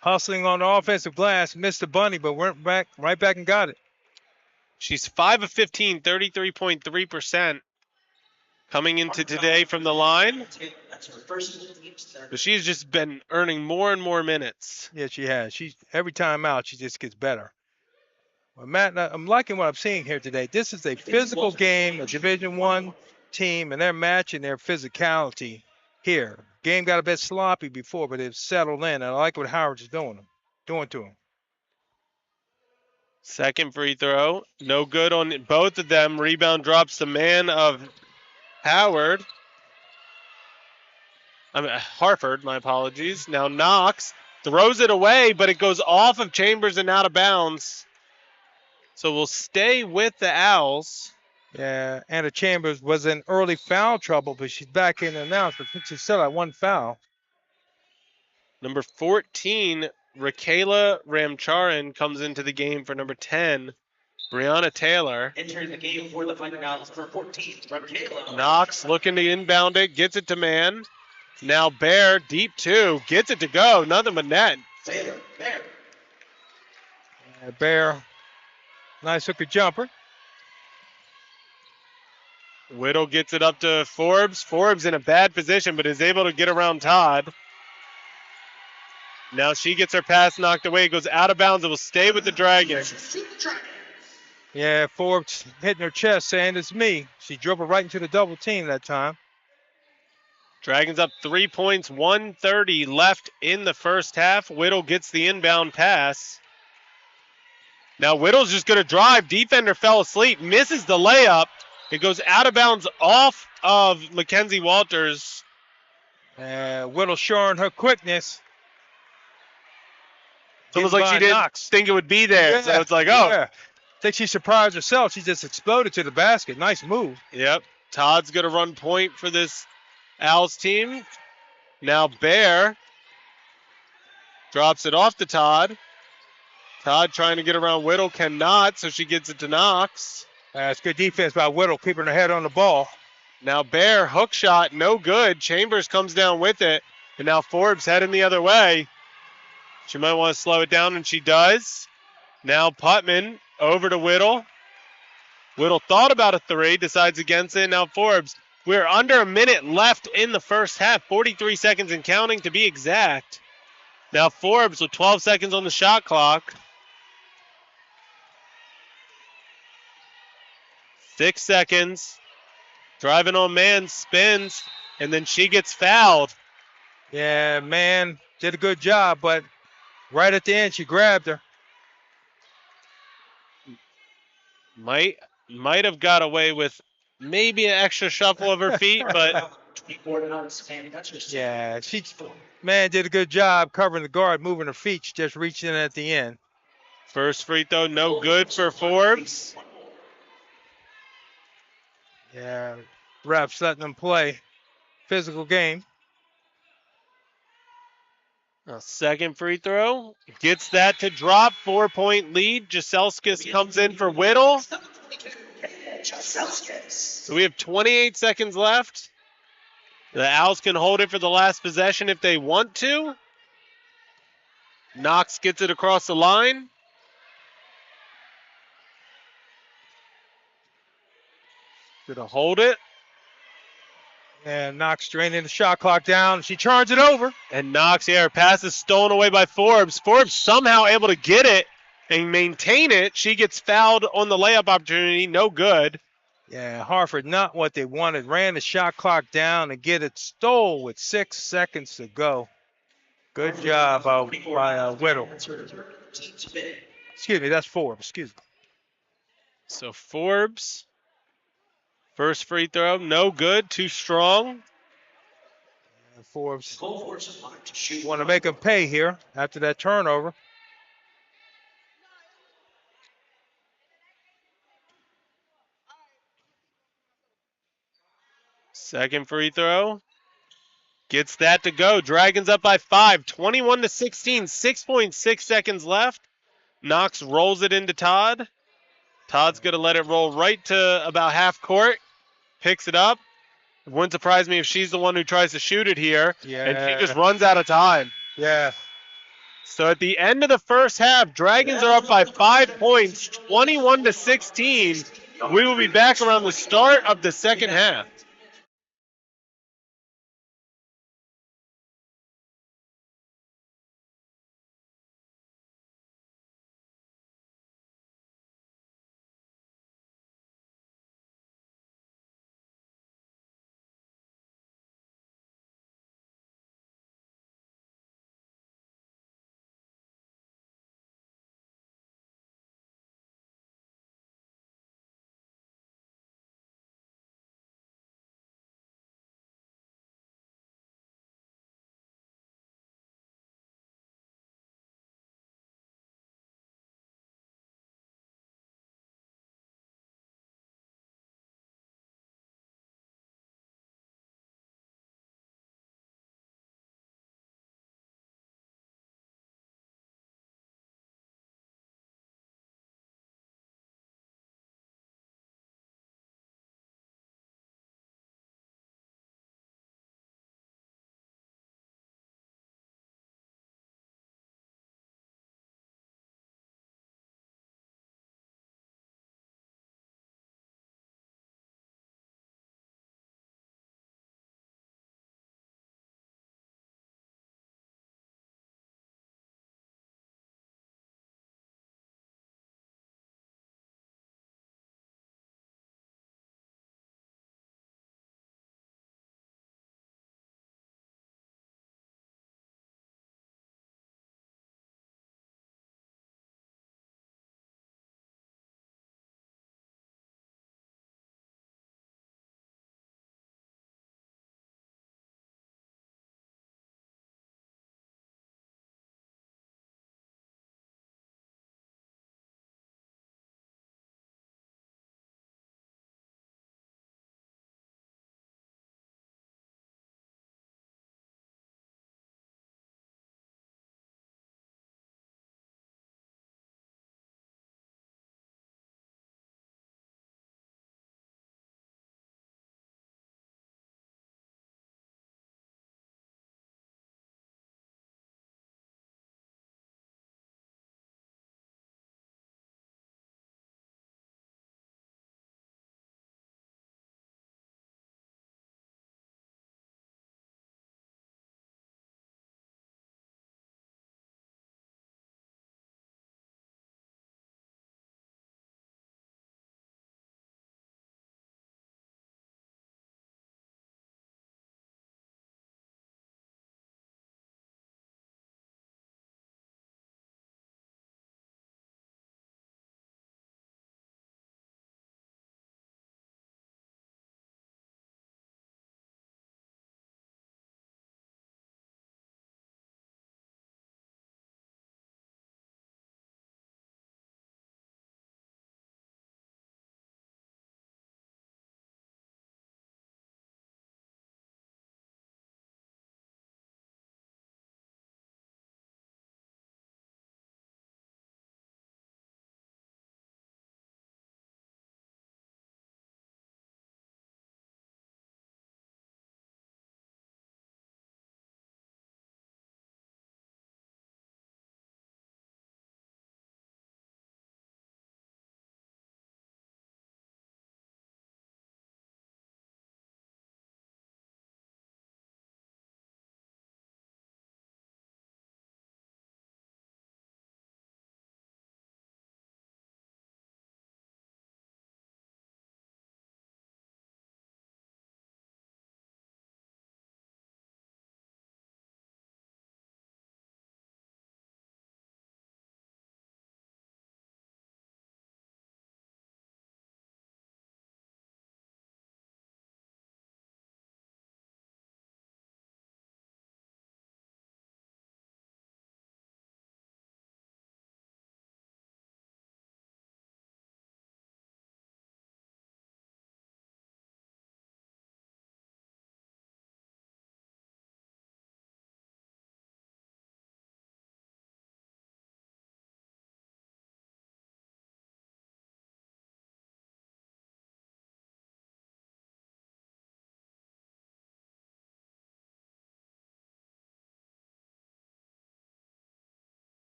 hustling on the offensive glass. Missed the bunny, but went right back and got it. She's 5 of 15, 33.3%. Coming into today from the line. But she's just been earning more and more minutes. Yeah, she has. Every time out, she just gets better. Well, Matt, I'm liking what I'm seeing here today. This is a physical game, a Division I team, and they're matching their physicality here. Game got a bit sloppy before, but it's settled in. And I like what Howard's doing to him. Second free throw, no good on both of them. Rebound drops the man of Howard. Harford, my apologies. Now Knox throws it away, but it goes off of Chambers and out of bounds. So we'll stay with the Owls. Yeah, Anna Chambers was in early foul trouble, but she's back in there now. So she's still at 1 foul. Number 14, Raquela Ramcharan comes into the game for number 10, Brianna Taylor. Entering the game for the Fighting Owls for 14, Raquela. Knox looking to inbound it, gets it to man. Now Bear, deep two, gets it to go. Nothing but net. Taylor, Bear. Bear, nice hooker jumper. Whittle gets it up to Forbes. Forbes in a bad position, but is able to get around Todd. Now she gets her pass knocked away, goes out of bounds. It will stay with the Dragons. Yeah, Forbes hitting her chest saying it's me. She drove her right into the double team that time. Dragons up 3 points, 1:30 left in the first half. Whittle gets the inbound pass. Now Whittle's just going to drive. Defender fell asleep, misses the layup. It goes out of bounds off of Mackenzie Walters. Whittle showing her quickness. It's almost like she didn't think it would be there. Yeah, So it's like, oh. Yeah. I think she surprised herself. She just exploded to the basket. Nice move. Yep. Todd's going to run point for this Owls team. Now Bear drops it off to Todd. Todd trying to get around Whittle, cannot, so she gets it to Knox. It's good defense by Whittle, keeping her head on the ball. Now Bear, hook shot, no good. Chambers comes down with it, and now Forbes heading the other way. She might want to slow it down, and she does. Now Putman over to Whittle. Whittle thought about a three, decides against it. Now Forbes. We're under a minute left in the first half, 43 seconds and counting to be exact. Now Forbes with 12 seconds on the shot clock. 6 seconds. Driving on man, spins, and then she gets fouled. Yeah, man, did a good job, but right at the end, she grabbed her. Might have got away with maybe an extra shuffle of her feet, but yeah, she did a good job covering the guard, moving her feet. She just reached in at the end. First free throw, no good for Forbes. Yeah, refs letting them play. Physical game. A second free throw. Gets that to drop. 4-point lead. Jaselskis comes in for Whittle. So we have 28 seconds left. The Owls can hold it for the last possession if they want to. Knox gets it across the line. Gonna hold it. And Knox draining the shot clock down. She turns it over. And Knox, yeah, her pass is stolen away by Forbes. Forbes somehow able to get it and maintain it. She gets fouled on the layup opportunity. No good. Yeah, Harford not what they wanted. Ran the shot clock down and get it stole with 6 seconds to go. Good job by Whittle. Excuse me, that's Forbes. Excuse me. So Forbes, first free throw, no good, too strong. Forbes want to make him pay here after that turnover. Second free throw. Gets that to go. Dragons up by 5, 21-16, 6.6 seconds left. Knox rolls it into Todd. Todd's going to let it roll right to about half court. Picks it up. It wouldn't surprise me if she's the one who tries to shoot it here. Yeah. And she just runs out of time. Yeah. So at the end of the first half, Dragons are up by 5 points, 21-16. We will be back around the start of the second half.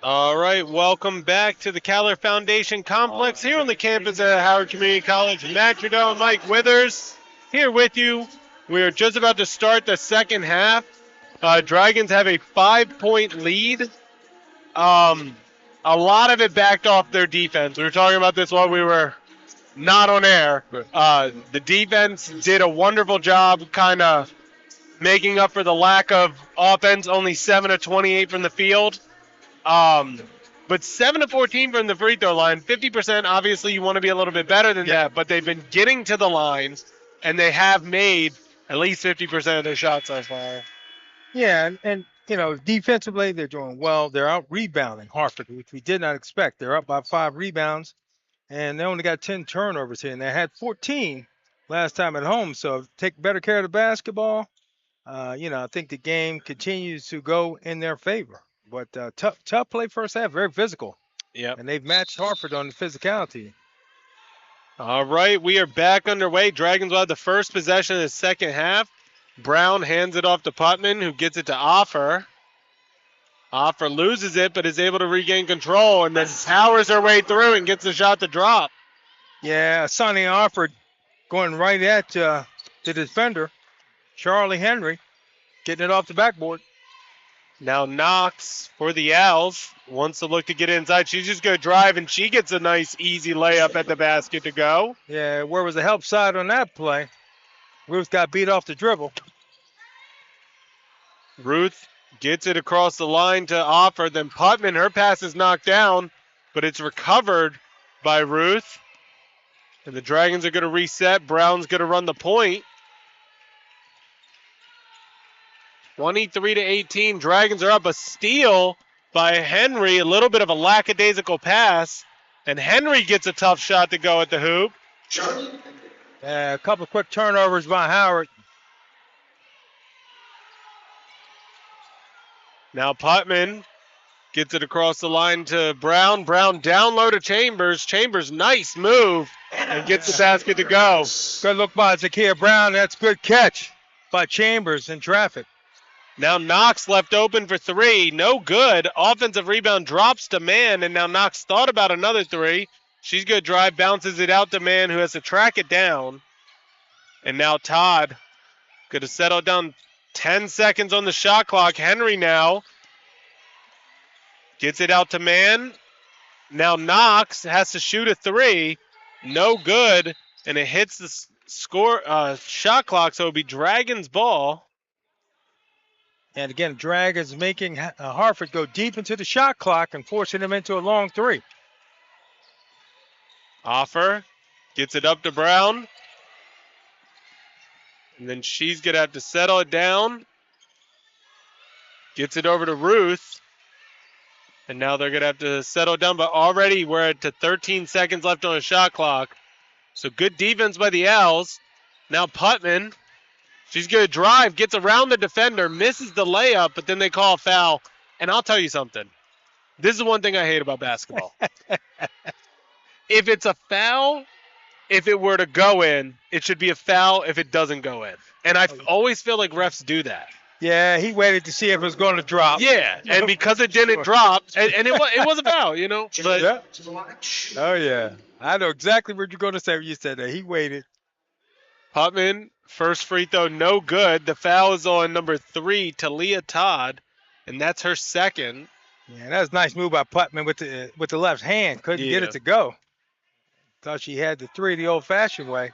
All right, welcome back to the Caller Foundation Complex here on the campus at Howard Community College. Matt Trudeau and Mike Withers here with you. We are just about to start the second half. Dragons have a 5-point lead. A lot of it backed off their defense. We were talking about this while we were not on air. The defense did a wonderful job kind of making up for the lack of offense, only 7 of 28 from the field. But 7 of 14 from the free throw line, 50%. Obviously, you want to be a little bit better than that, but they've been getting to the line, and they have made at least 50% of their shots so far. Yeah, and defensively they're doing well. They're out rebounding Harford, which we did not expect. They're up by 5 rebounds, and they only got 10 turnovers here, and they had 14 last time at home. So take better care of the basketball. I think the game continues to go in their favor. But tough play first half, very physical. Yep. And they've matched Harford on the physicality. All right, we are back underway. Dragons will have the first possession of the second half. Brown hands it off to Putman, who gets it to Offer. Offer loses it, but is able to regain control, and then powers her way through and gets the shot to drop. Yeah, Sonny Harford going right at the defender, Charlie Henry, getting it off the backboard. Now Knox for the Owls wants to look to get inside. She's just going to drive, and she gets a nice, easy layup at the basket to go. Yeah, where was the help side on that play? Ruth got beat off the dribble. Ruth gets it across the line to Offer. Then Putman, her pass is knocked down, but it's recovered by Ruth. And the Dragons are going to reset. Brown's going to run the point. 23-18. Dragons are up. A steal by Henry. A little bit of a lackadaisical pass. And Henry gets a tough shot to go at the hoop. A couple of quick turnovers by Howard. Now Putman gets it across the line to Brown. Brown down low to Chambers. Chambers, nice move, and gets the basket to go. Good look by Zakiya Brown. That's good catch by Chambers in traffic. Now Knox left open for three. No good. Offensive rebound drops to Mann, and now Knox thought about another three. She's going to drive, bounces it out to Mann, who has to track it down. And now Todd going to settle down. 10 seconds on the shot clock. Henry now gets it out to Mann. Now Knox has to shoot a three. No good. And it hits the shot clock, so it'll be Dragons ball. And again, Dragons making Harford go deep into the shot clock and forcing him into a long three. Offer gets it up to Brown. And then she's going to have to settle it down. Gets it over to Ruth. And now they're going to have to settle it down. But already we're at 13 seconds left on the shot clock. So good defense by the Owls. Now Putman. She's going to drive. Gets around the defender. Misses the layup. But then they call a foul. And I'll tell you something. This is one thing I hate about basketball. If it's a foul, if it were to go in, it should be a foul if it doesn't go in. And I always feel like refs do that. Yeah, he waited to see if it was going to drop. Yeah, and because it didn't drop, and it was a foul, But yeah. Oh, yeah. I know exactly what you're going to say when you said that. He waited. Putman, first free throw, no good. The foul is on number 3, Talia Todd, and that's her second. Yeah, that was a nice move by Putman with the left hand. Couldn't get it to go. Thought she had the three the old-fashioned way.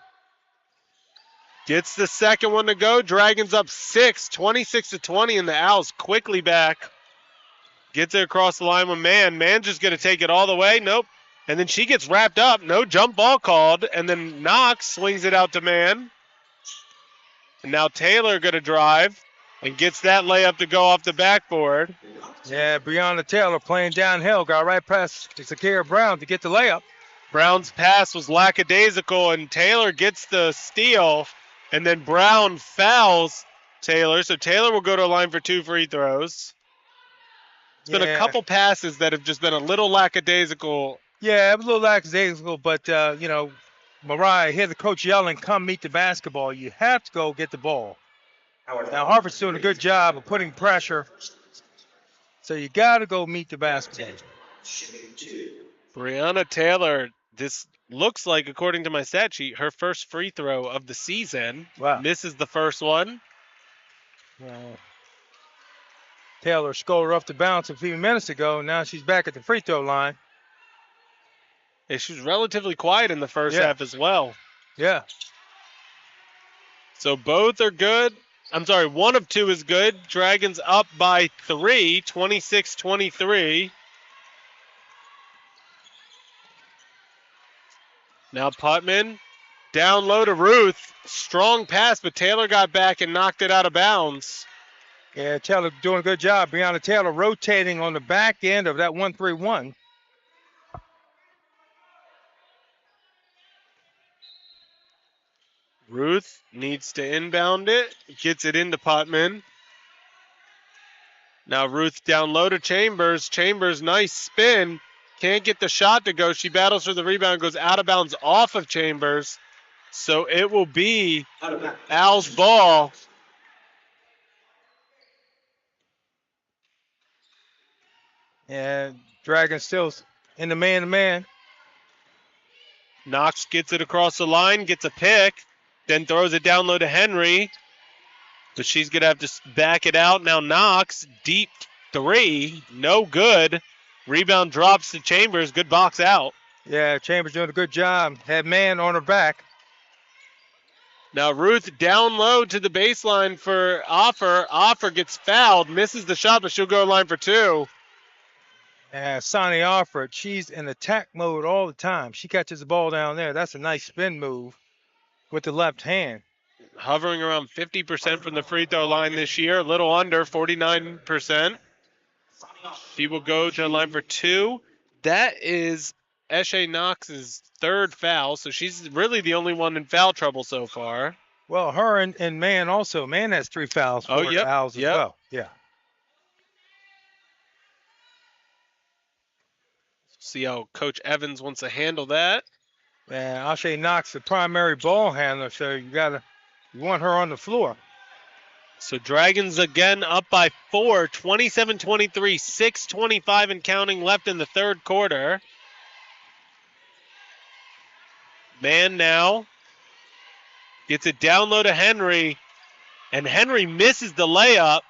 Gets the second one to go. Dragons up 6, 26-20, and the Owls quickly back. Gets it across the line with Mann. Mann's just going to take it all the way. Nope. And then she gets wrapped up. No jump ball called. And then Knox swings it out to Mann. And now Taylor going to drive and gets that layup to go off the backboard. Yeah, Breonna Taylor playing downhill. Got right past Zakiya Brown to get the layup. Brown's pass was lackadaisical, and Taylor gets the steal, and then Brown fouls Taylor. So Taylor will go to a line for 2 free throws. It's been a couple passes that have just been a little lackadaisical. Yeah, a little lackadaisical, but, Mariah, hear the coach yelling, come meet the basketball. You have to go get the ball. Now, Harford's doing a good job of putting pressure So you got to go meet the basket. Breonna Taylor, this looks like, according to my stat sheet, her first free throw of the season. Wow. Misses the first one. Taylor scored off the bounce a few minutes ago. Now she's back at the free throw line. Yeah, she was relatively quiet in the first half as well. Yeah. So both are good. I'm sorry, one of two is good. Dragons up by 3, 26-23. Now Putman, down low to Ruth. Strong pass, but Taylor got back and knocked it out of bounds. Yeah, Taylor doing a good job. Breonna Taylor rotating on the back end of that 1-3-1. Ruth needs to inbound it. Gets it into Putman. Now Ruth down low to Chambers. Chambers, nice spin. Can't get the shot to go. She battles for the rebound, goes out of bounds off of Chambers. So it will be Al's ball. And Dragons still in the man-to-man. Knox gets it across the line, gets a pick, then throws it down low to Henry. But she's going to have to back it out. Now Knox, deep 3, no good. Rebound drops to Chambers, good box out. Yeah, Chambers doing a good job. Had man on her back. Now Ruth down low to the baseline for Offer. Offer gets fouled, misses the shot, but she'll go line for 2. Sonny Harford, she's in attack mode all the time. She catches the ball down there. That's a nice spin move with the left hand. Hovering around 50% from the free throw line this year, a little under 49%. She will go to the line for 2. That is Eshe Knox's 3rd foul, so she's really the only one in foul trouble so far. Well, her and Man also. Man has 3 fouls, 4 fouls as well. Yeah. See how Coach Evans wants to handle that. And Ashe Knox, the primary ball handler, so you want her on the floor. So Dragons again up by 4, 27-23, 6:25 and counting left in the third quarter. Man now gets it down low to Henry, and Henry misses the layup.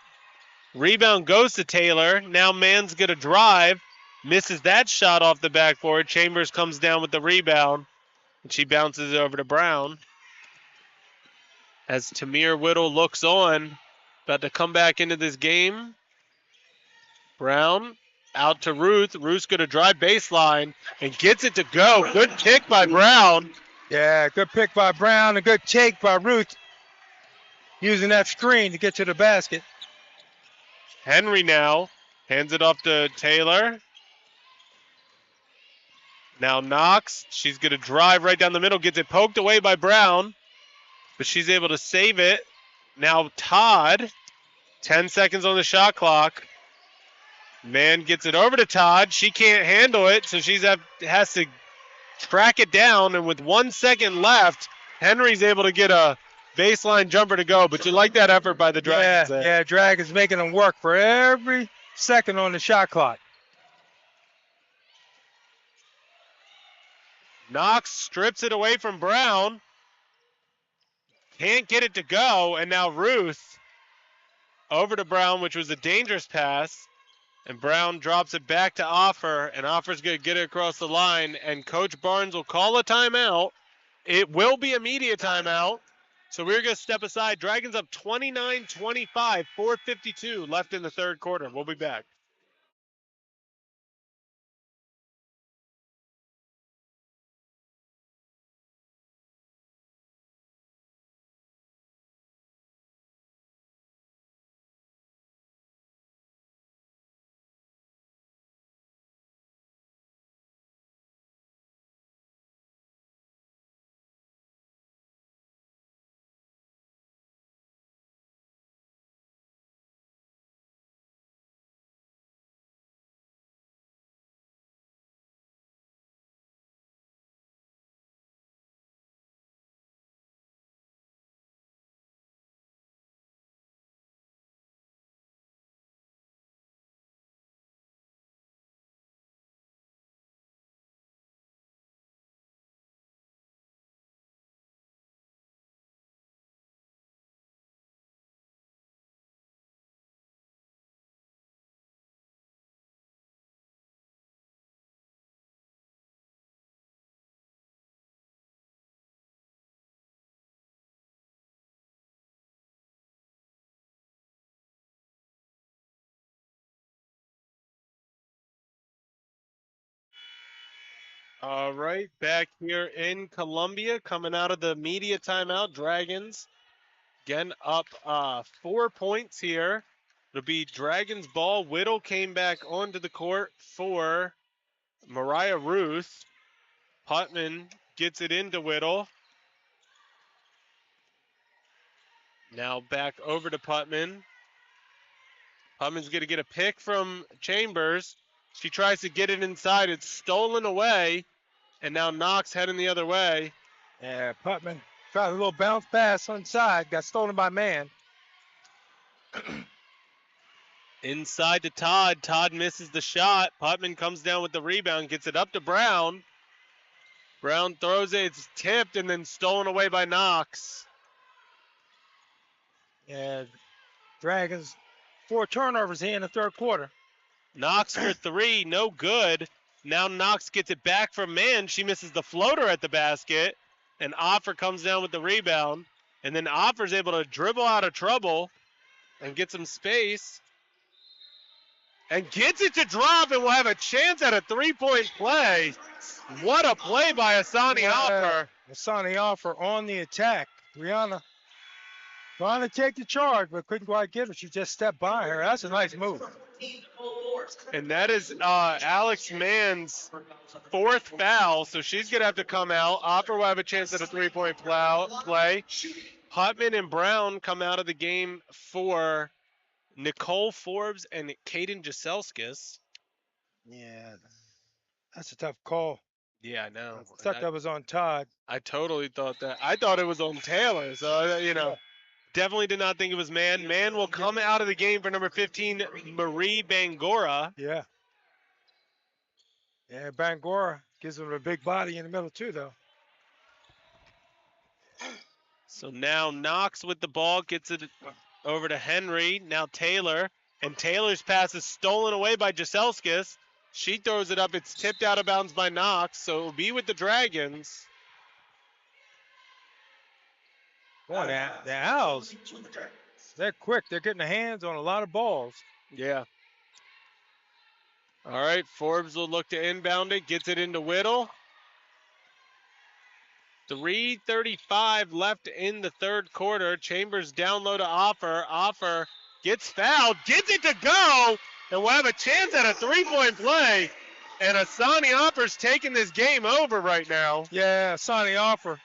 Rebound goes to Taylor. Now Man's going to drive, misses that shot off the backboard. Chambers comes down with the rebound, and she bounces it over to Brown. As Tamir Whittle looks on, about to come back into this game. Brown out to Ruth. Ruth's going to drive baseline and gets it to go. Good kick by Brown. Yeah, good pick by Brown. A good take by Ruth. Using that screen to get to the basket. Henry now hands it off to Taylor. Now Knox. She's going to drive right down the middle. Gets it poked away by Brown. But she's able to save it. Now Todd. 10 seconds on the shot clock. Man gets it over to Todd. She can't handle it, so she has to track it down. And with 1 second left, Henry's able to get a baseline jumper to go. But you like that effort by the Dragons. Yeah, Dragons making them work for every second on the shot clock. Knox strips it away from Brown. Can't get it to go. And now Ruth over to Brown, which was a dangerous pass. And Brown drops it back to Offer, and Offer's going to get it across the line, and Coach Barnes will call a timeout. It will be a media timeout, so we're going to step aside. Dragons up 29-25, 4:52 left in the third quarter. We'll be back. All right, back here in Columbia, coming out of the media timeout, Dragons again up 4 points here. It'll be Dragons ball. Whittle came back onto the court for Mariah Ruth. Putman gets it into Whittle. Now back over to Putman. Putman's going to get a pick from Chambers. She tries to get it inside. It's stolen away. And now Knox heading the other way. Yeah, Putman tried a little bounce pass inside. Got stolen by man. Inside to Todd. Todd misses the shot. Putman comes down with the rebound, gets it up to Brown. Brown throws it. It's tipped and then stolen away by Knox. Yeah, Dragons 4 turnovers here in the third quarter. Knox for 3, no good. Now Knox gets it back from man. She misses the floater at the basket. And Offer comes down with the rebound. And then Offer's able to dribble out of trouble and get some space. And gets it to drop and will have a chance at a 3-point play. What a play by Asani Offer. Asani Offer on the attack. Brianna trying to take the charge, but couldn't quite get her. She just stepped by her. That's a nice move. And that is Alex Mann's 4th foul, so she's going to have to come out. Offer will have a chance at a 3-point play. Putman and Brown come out of the game for Nicole Forbes and Kaden Jaselskis. Yeah, that's a tough call. Yeah, I know. I thought that was on Todd. I totally thought that. I thought it was on Taylor, so, definitely did not think it was Man. Man will come out of the game for number 15, Marie Bangora. Yeah. Yeah, Bangora gives him a big body in the middle, too, though. So now Knox with the ball, gets it over to Henry. Now Taylor. And Taylor's pass is stolen away by Jaselskis. She throws it up. It's tipped out of bounds by Knox, so it will be with the Dragons. Boy, the Owls, they're quick. They're getting their hands on a lot of balls. Yeah. All right, Forbes will look to inbound it, gets it into Whittle. 3:35 left in the third quarter. Chambers down low to Offer. Offer gets fouled, gets it to go, and we'll have a chance at a 3-point play. And Asani Offer's taking this game over right now. Yeah, Asani Offer.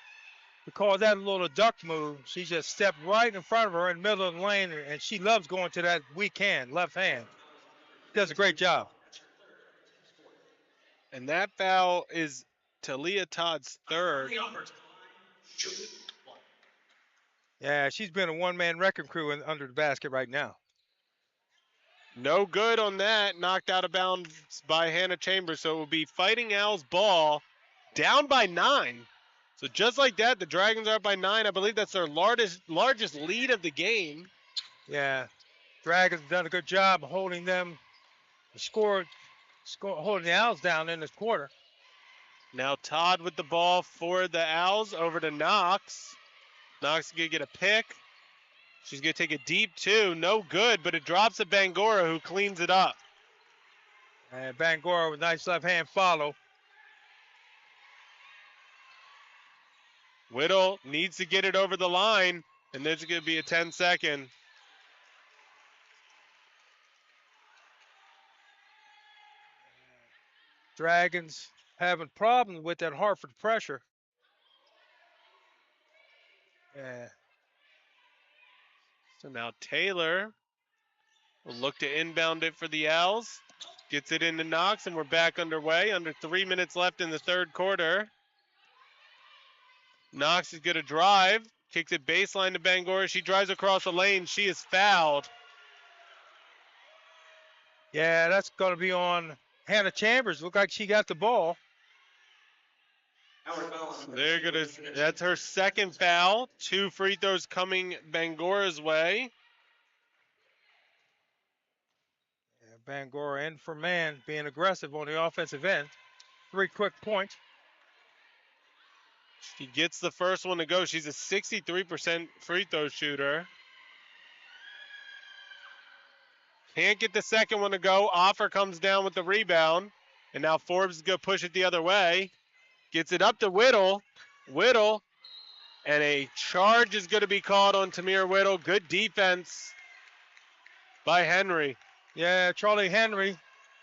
We call that a little duck move. She just stepped right in front of her in the middle of the lane, and she loves going to that weak hand, left hand. Does a great job. And that foul is Talia Todd's 3rd. Yeah, she's been a one-man wrecking crew under the basket right now. No good on that. Knocked out of bounds by Hannah Chambers. So it will be Fighting Owls ball down by 9. So just like that, the Dragons are up by 9. I believe that's their largest lead of the game. Yeah, Dragons done a good job holding them, holding the Owls down in this quarter. Now Todd with the ball for the Owls, over to Knox. Knox is going to get a pick. She's going to take a deep 2. No good, but it drops to Bangora, who cleans it up. And Bangora with a nice left-hand follow. Whittle needs to get it over the line, and there's going to be a 10-second. Dragons having problems with that Harford pressure. Yeah. So now Taylor will look to inbound it for the Owls. Gets it into Knox, and we're back underway. Under 3 minutes left in the third quarter. Knox is going to drive. Kicks it baseline to Bangora. She drives across the lane. She is fouled. Yeah, that's going to be on Hannah Chambers. Look like she got the ball. That's her 2nd foul. 2 free throws coming Bangora's way. Yeah, Bangora in for man, being aggressive on the offensive end. 3 quick points. She gets the first one to go. She's a 63% free throw shooter. Can't get the second one to go. Offer comes down with the rebound. And now Forbes is going to push it the other way. Gets it up to Whittle. Whittle. And a charge is going to be called on Tamir Whittle. Good defense by Henry. Yeah, Charlie Henry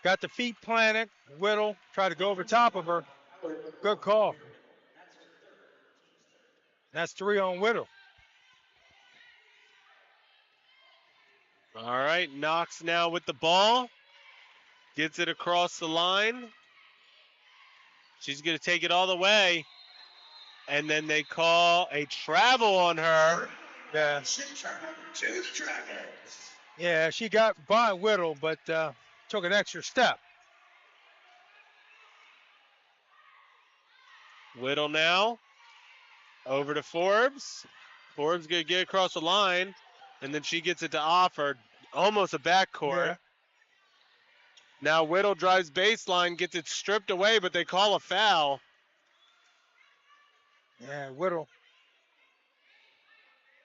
got the feet planted. Whittle tried to go over top of her. Good call. That's 3 on Whittle. All right, Knox now with the ball. Gets it across the line. She's going to take it all the way. And then they call a travel on her. Yeah. Yeah, she got by Whittle, but took an extra step. Whittle now over to Forbes. Forbes going to get across the line. And then she gets it to Harford. Almost a backcourt. Yeah. Now Whittle drives baseline, gets it stripped away, but they call a foul. Yeah, Whittle.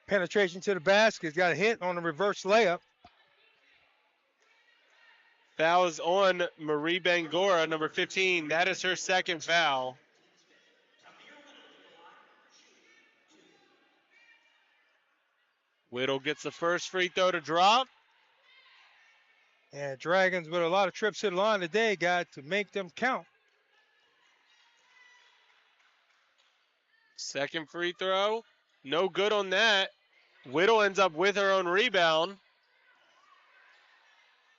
Penetration to the basket. Got a hit on the reverse layup. Foul is on Marie Bangora, number 15. That is her second foul. Whittle gets the first free throw to drop. And Dragons with a lot of trips to the line today got to make them count. Second free throw. No good on that. Whittle ends up with her own rebound.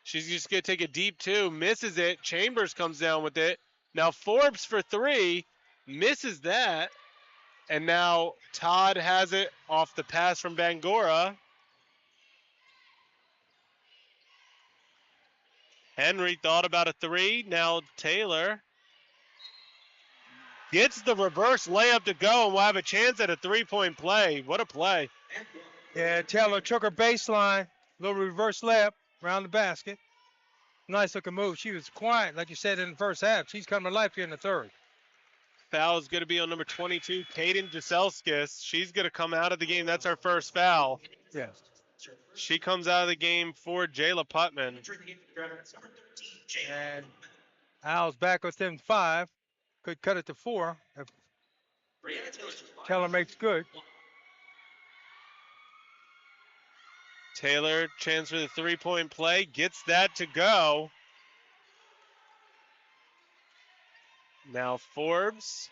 She's just going to take a deep two. Misses it. Chambers comes down with it. Now Forbes for 3. Misses that. And now Todd has it off the pass from Bangora. Henry thought about a 3. Now Taylor gets the reverse layup to go, and we'll have a chance at a 3-point play. What a play. Yeah, Taylor took her baseline. Little reverse layup around the basket. Nice looking move. She was quiet, like you said, in the first half. She's coming to life here in the third. Foul is going to be on number 22, Kaden Jaselskis. She's going to come out of the game. That's our first foul. Yes. She comes out of the game for Jayla Putman. And Al's back within 5. Could cut it to 4 if Taylor makes good. Taylor, chance for the 3-point play, gets that to go. Now Forbes,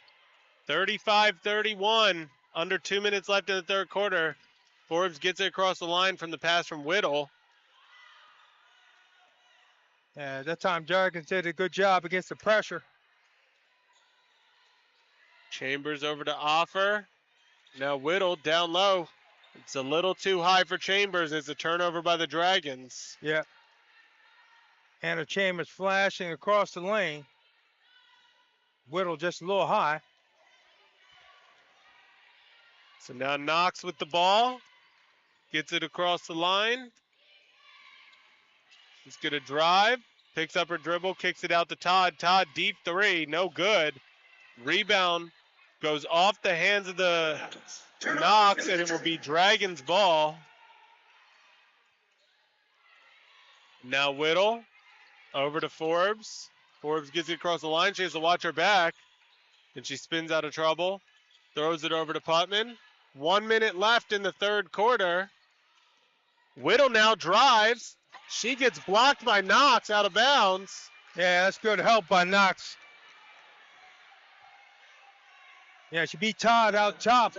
35-31, under 2 minutes left in the third quarter. Forbes gets it across the line from the pass from Whittle. Yeah, that time Jargon did a good job against the pressure. Chambers over to Offer. Now Whittle down low. It's a little too high for Chambers. It's a turnover by the Dragons. Yeah. Hannah Chambers flashing across the lane. Whittle just a little high. So now Knox with the ball. Gets it across the line. She's going to drive. Picks up her dribble. Kicks it out to Todd. Todd, deep 3. No good. Rebound goes off the hands of the Knox, and it will be Dragons ball. Now Whittle over to Forbes. Forbes gets it across the line. She has to watch her back. And she spins out of trouble. Throws it over to Putman. 1 minute left in the third quarter. Whittle now drives. She gets blocked by Knox out of bounds. Yeah, that's good help by Knox. Yeah, she beat Todd out top,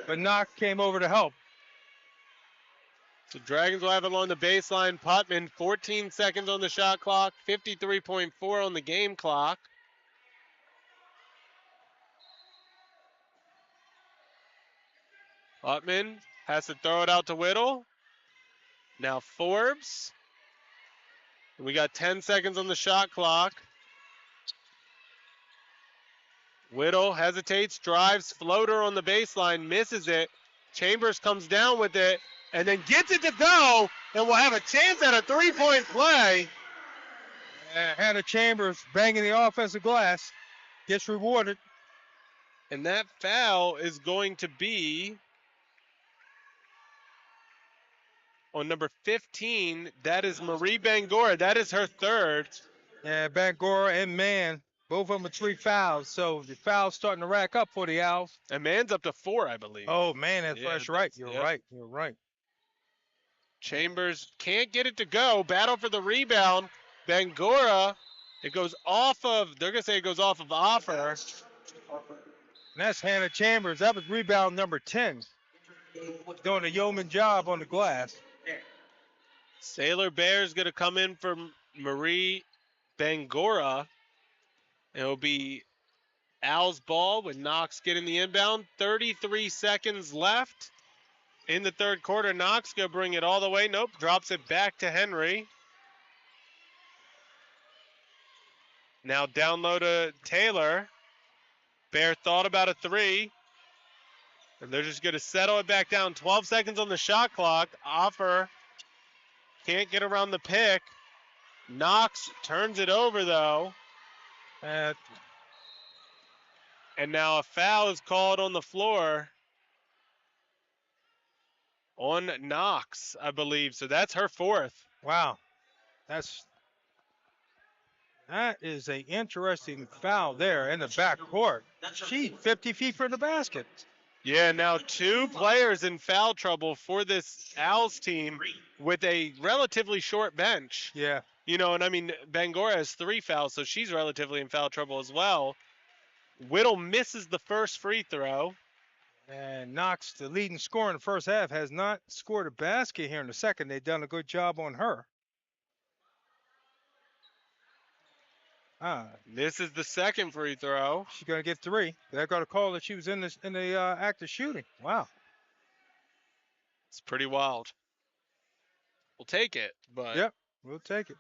but Knox came over to help. So Dragons will have it along the baseline. Putman, 14 seconds on the shot clock, 53.4 on the game clock. Putman has to throw it out to Whittle. Now Forbes. We got 10 seconds on the shot clock. Whittle hesitates, drives, floater on the baseline, misses it. Chambers comes down with it and then gets it to go, and we'll have a chance at a 3-point play. Hannah Chambers banging the offensive glass, gets rewarded. And that foul is going to be on number 15. That is Marie Bangora. That is her third. Yeah, Bangora and Mann Both of them are 3 fouls, so the fouls starting to rack up for the Owls. And man's up to 4, I believe. Oh man, that's Yeah, right. that's- You're yep. right. You're right. Chambers can't get it to go. Battle for the rebound. Bangora, it goes off of, they're going to say it goes off of Offer. And that's Hannah Chambers. That was rebound number 10. Doing a yeoman job on the glass. Sailor Bear's going to come in for Marie Bangora. It'll be Al's ball with Knox getting the inbound. 33 seconds left in the third quarter. Knox going to bring it all the way. Nope, drops it back to Henry. Now down low to Taylor. Bear thought about a 3. And they're just going to settle it back down. 12 seconds on the shot clock. Offer can't get around the pick. Knox turns it over, though. Uh, And now a foul is called on the floor on Knox, I believe. So that's her 4th. wow. That is a interesting foul there in the back court. She 50 feet from the basket. Yeah, now 2 players in foul trouble for this Owls team with a relatively short bench. Yeah. You know, and I mean, Bangora has 3 fouls, so she's relatively in foul trouble as well. Whittle misses the first free throw. And Knox, the leading scorer in the first half, has not scored a basket here in the second. They've done a good job on her. This is the second free throw. She's going to get 3. They're going to call that she was in the act of shooting. Wow. It's pretty wild. We'll take it, but Yep, we'll take it.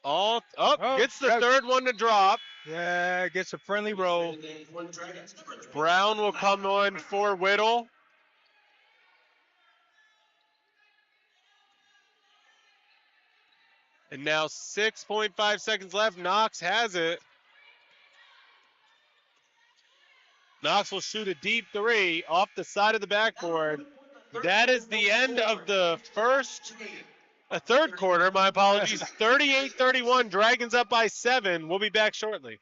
Gets the third one to drop. Yeah, gets a friendly roll. Brown will come on for Whittle. And now 6.5 seconds left. Knox has it. Knox will shoot a deep 3 off the side of the backboard. That is the end of the third quarter. My apologies. 38-31. Dragons up by 7. We'll be back shortly.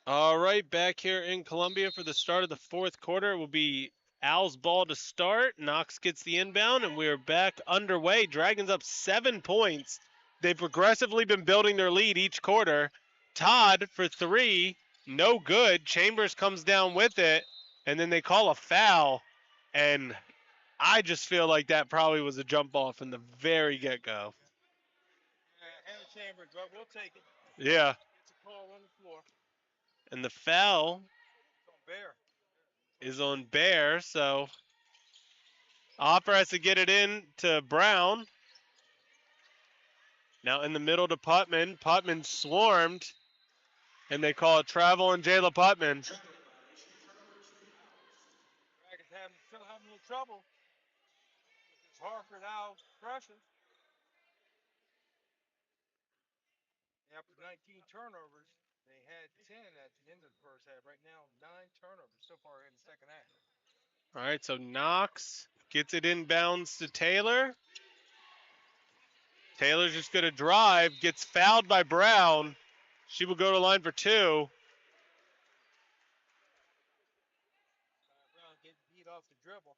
All right, back here in Columbia for the start of the fourth quarter. It will be Al's ball to start. Knox gets the inbound, and we are back underway. Dragons up 7 points. They've progressively been building their lead each quarter. Todd for 3, no good. Chambers comes down with it, and then they call a foul. And I just feel like that probably was a jump ball from the very get-go. Hannah Chambers, but we'll take it. Yeah. It's a call on the floor. And the foul Bear. is on Bear, so Offer has to get it in to Brown. Now in the middle to Putman. Putman swarmed, and they call it travel on Jayla Putman. Dragons still having a little trouble with this Harford Owl pressure. After 19 turnovers, They had 10 at the end of the first half. Right now, 9 turnovers so far in the second half. All right, so Knox gets it inbounds to Taylor. Taylor's just going to drive, gets fouled by Brown. She will go to line for 2. Brown getting beat off the dribble.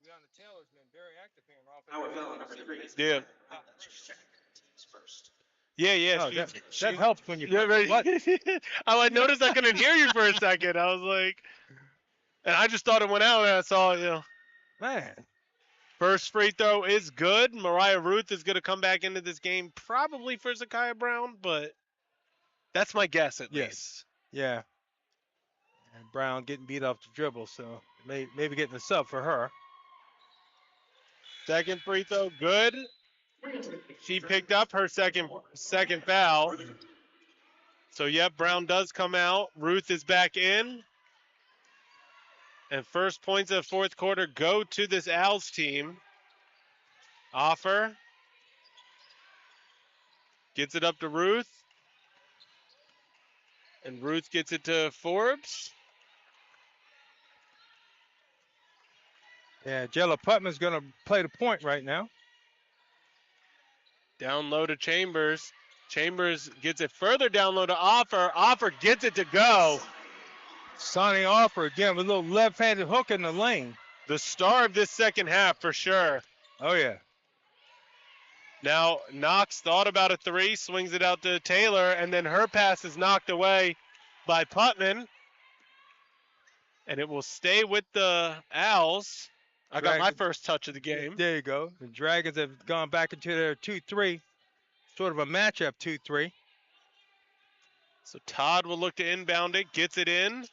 Breonna Taylor's been very active here in Our offense. foul number 3 is Yeah. Let's check teams first. Yeah, Oh, she that helps when you yeah, right. what? Oh, I noticed I couldn't hear you for a second. I was like, and I just thought it went out, and I saw, Man. first free throw is good. Mariah Ruth is going to come back into this game probably for Zakiya Brown, but that's my guess at Yes. least. Yeah. And Brown getting beat off the dribble, so maybe getting a sub for her. Second free throw, good. She picked up her second foul. So, yep, Brown does come out. Ruth is back in. And first points of the fourth quarter go to this Owls team. Offer. Gets it up to Ruth. And Ruth gets it to Forbes. Yeah, Jella Putman's going to play the point right now. Down low to Chambers. Chambers gets it further down low to Offer. Offer gets it to go. Sonny Offer again with a little left-handed hook in the lane. The star of this second half for sure. Oh, yeah. Now, Knox thought about a 3, swings it out to Taylor, and then her pass is knocked away by Putman. And it will stay with the Owls. I got my first touch of the game. There you go. The Dragons have gone back into their 2-3, sort of a matchup 2-3. So Todd will look to inbound it, gets it in,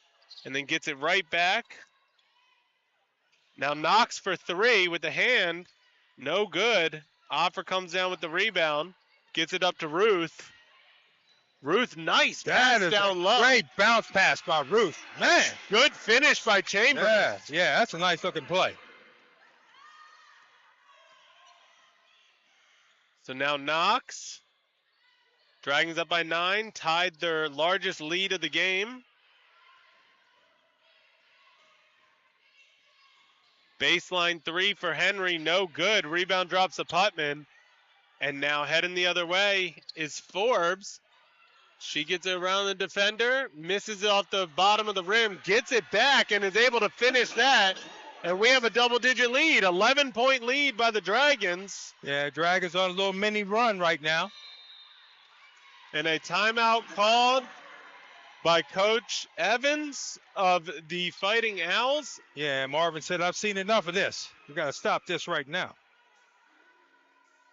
and then gets it right back. Now Knox for 3 with the hand. No good. Offer comes down with the rebound. Gets it up to Ruth. Ruth, nice pass down low. Great bounce pass by Ruth. Man. Good finish by Chambers. Yeah, that's a nice looking play. So now Knox. Dragons up by 9, tied their largest lead of the game. Baseline 3 for Henry, no good. Rebound drops to Putman. And now heading the other way is Forbes. She gets it around the defender, misses it off the bottom of the rim, gets it back, and is able to finish that. And we have a double-digit lead, 11-point lead by the Dragons. Yeah, Dragons on a little mini run right now. And a timeout called by Coach Evans of the Fighting Owls. Yeah, Marvin said, I've seen enough of this. We've got to stop this right now.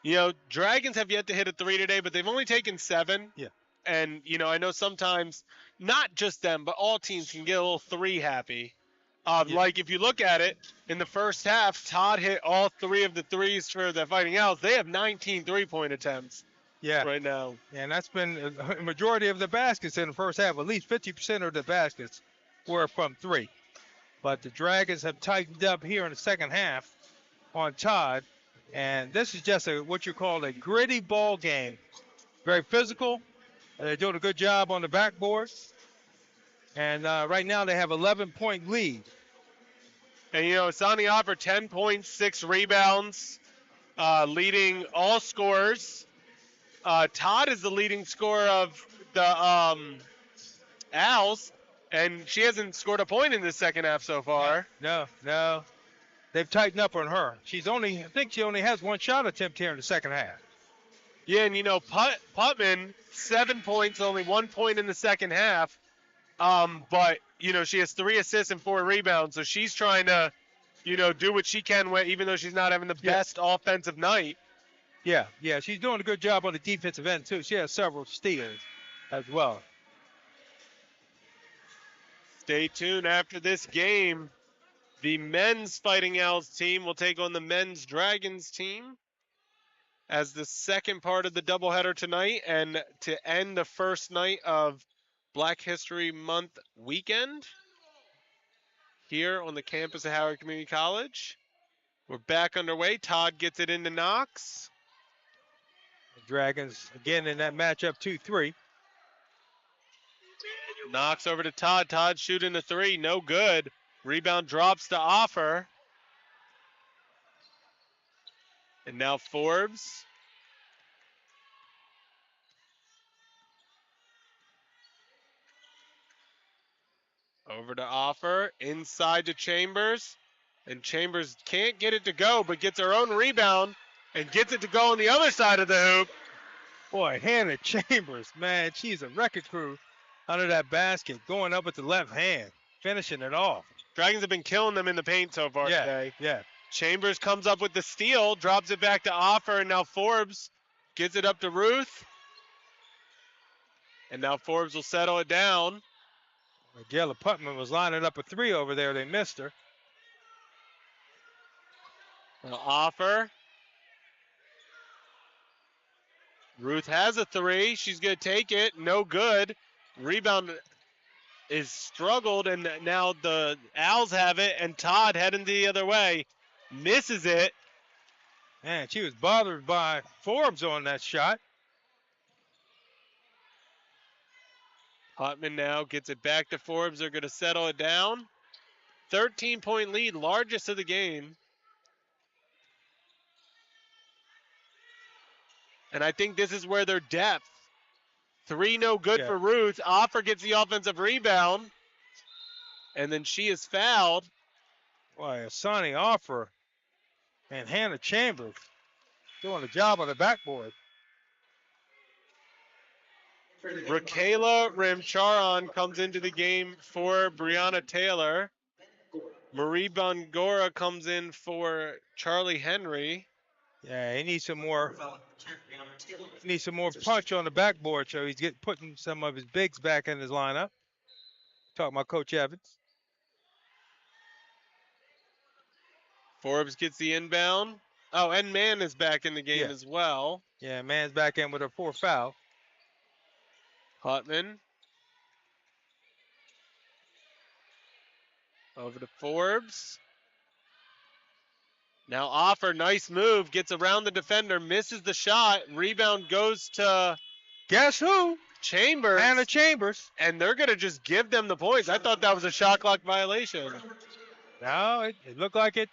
You know, Dragons have yet to hit a 3 today, but they've only taken 7. Yeah. And, I know sometimes, not just them, but all teams can get a little 3 happy. Like, if you look at it, in the first half, Todd hit all 3 of the 3s for the Fighting Owls. They have 19 3-point attempts right now. Yeah, and that's been a majority of the baskets in the first half. At least 50% of the baskets were from 3. But the Dragons have tightened up here in the second half on Todd. And this is just what you call a gritty ball game. Very physical. They're doing a good job on the backboard. And right now they have 11-point lead. And, Sonny Offer, 10 points, 6 rebounds, leading all scorers. Todd is the leading scorer of the Owls, and she hasn't scored a point in the second half so far. No. They've tightened up on her. I think she only has 1 shot attempt here in the second half. Yeah, and Putman, 7 points, only 1 point in the second half. But, she has 3 assists and 4 rebounds, so she's trying to, do what she can, even though she's not having the best offensive night. Yeah, she's doing a good job on the defensive end, too. She has several steals as well. Stay tuned after this game. The men's Fighting Owls team will take on the men's Dragons team as the second part of the doubleheader tonight, and to end the first night of Black History Month weekend here on the campus of Howard Community College. We're back underway. Todd gets it into Knox. The Dragons, again, in that matchup 2-3. Knocks over to Todd. Todd shooting a three. No good. Rebound drops to Offer. And now Forbes. Over to Offer. Inside to Chambers. And Chambers can't get it to go, but gets her own rebound and gets it to go on the other side of the hoop. Boy, Hannah Chambers, man, she's a record crew under that basket, going up with the left hand, finishing it off. Dragons have been killing them in the paint so far today. Yeah. Chambers comes up with the steal, drops it back to Offer, and now Forbes gets it up to Ruth. And now Forbes will settle it down. Miguel Putman was lining up a three over there. They missed her. Now Offer. Ruth has a three. She's going to take it. No good. Rebound is struggled, and now the Owls have it, and Todd heading the other way. Misses it. Man, she was bothered by Forbes on that shot. Hotman now gets it back to Forbes. They're going to settle it down. 13-point lead, largest of the game. And I think this is where their depth. Three no good for Ruth. Offer gets the offensive rebound. And then she is fouled. Boy, Asani Offer and Hannah Chambers doing a job on the backboard. Raquela Ramcharan comes into the game for Brianna Taylor. Marie Bangora comes in for Charlie Henry. Yeah, he needs some more. Needs some more punch on the backboard, so he's putting some of his bigs back in his lineup. Talking about Coach Evans. Forbes gets the inbound. Oh, and Mann is back in the game as well. Yeah, Mann's back in with a 4th foul. Hutman. Over to Forbes. Now Offer, nice move, gets around the defender, misses the shot. Rebound goes to... Guess who? Chambers. Hannah Chambers. And they're going to just give them the points. I thought that was a shot clock violation. No, it looked like it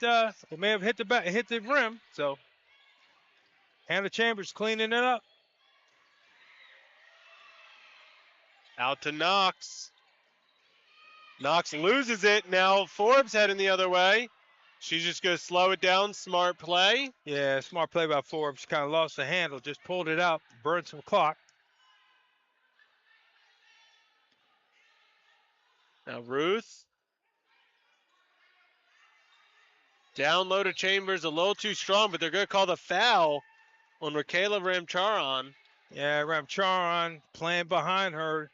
may have hit the rim. So Hannah Chambers cleaning it up. Out to Knox. Knox loses it. Now Forbes heading the other way. She's just going to slow it down. Smart play. Yeah, smart play by Forbes. Kind of lost the handle. Just pulled it out. Burned some clock. Now Ruth. Down low to Chambers. A little too strong, but they're going to call the foul on Raquela Ramcharan. Yeah, Ramcharan playing behind her.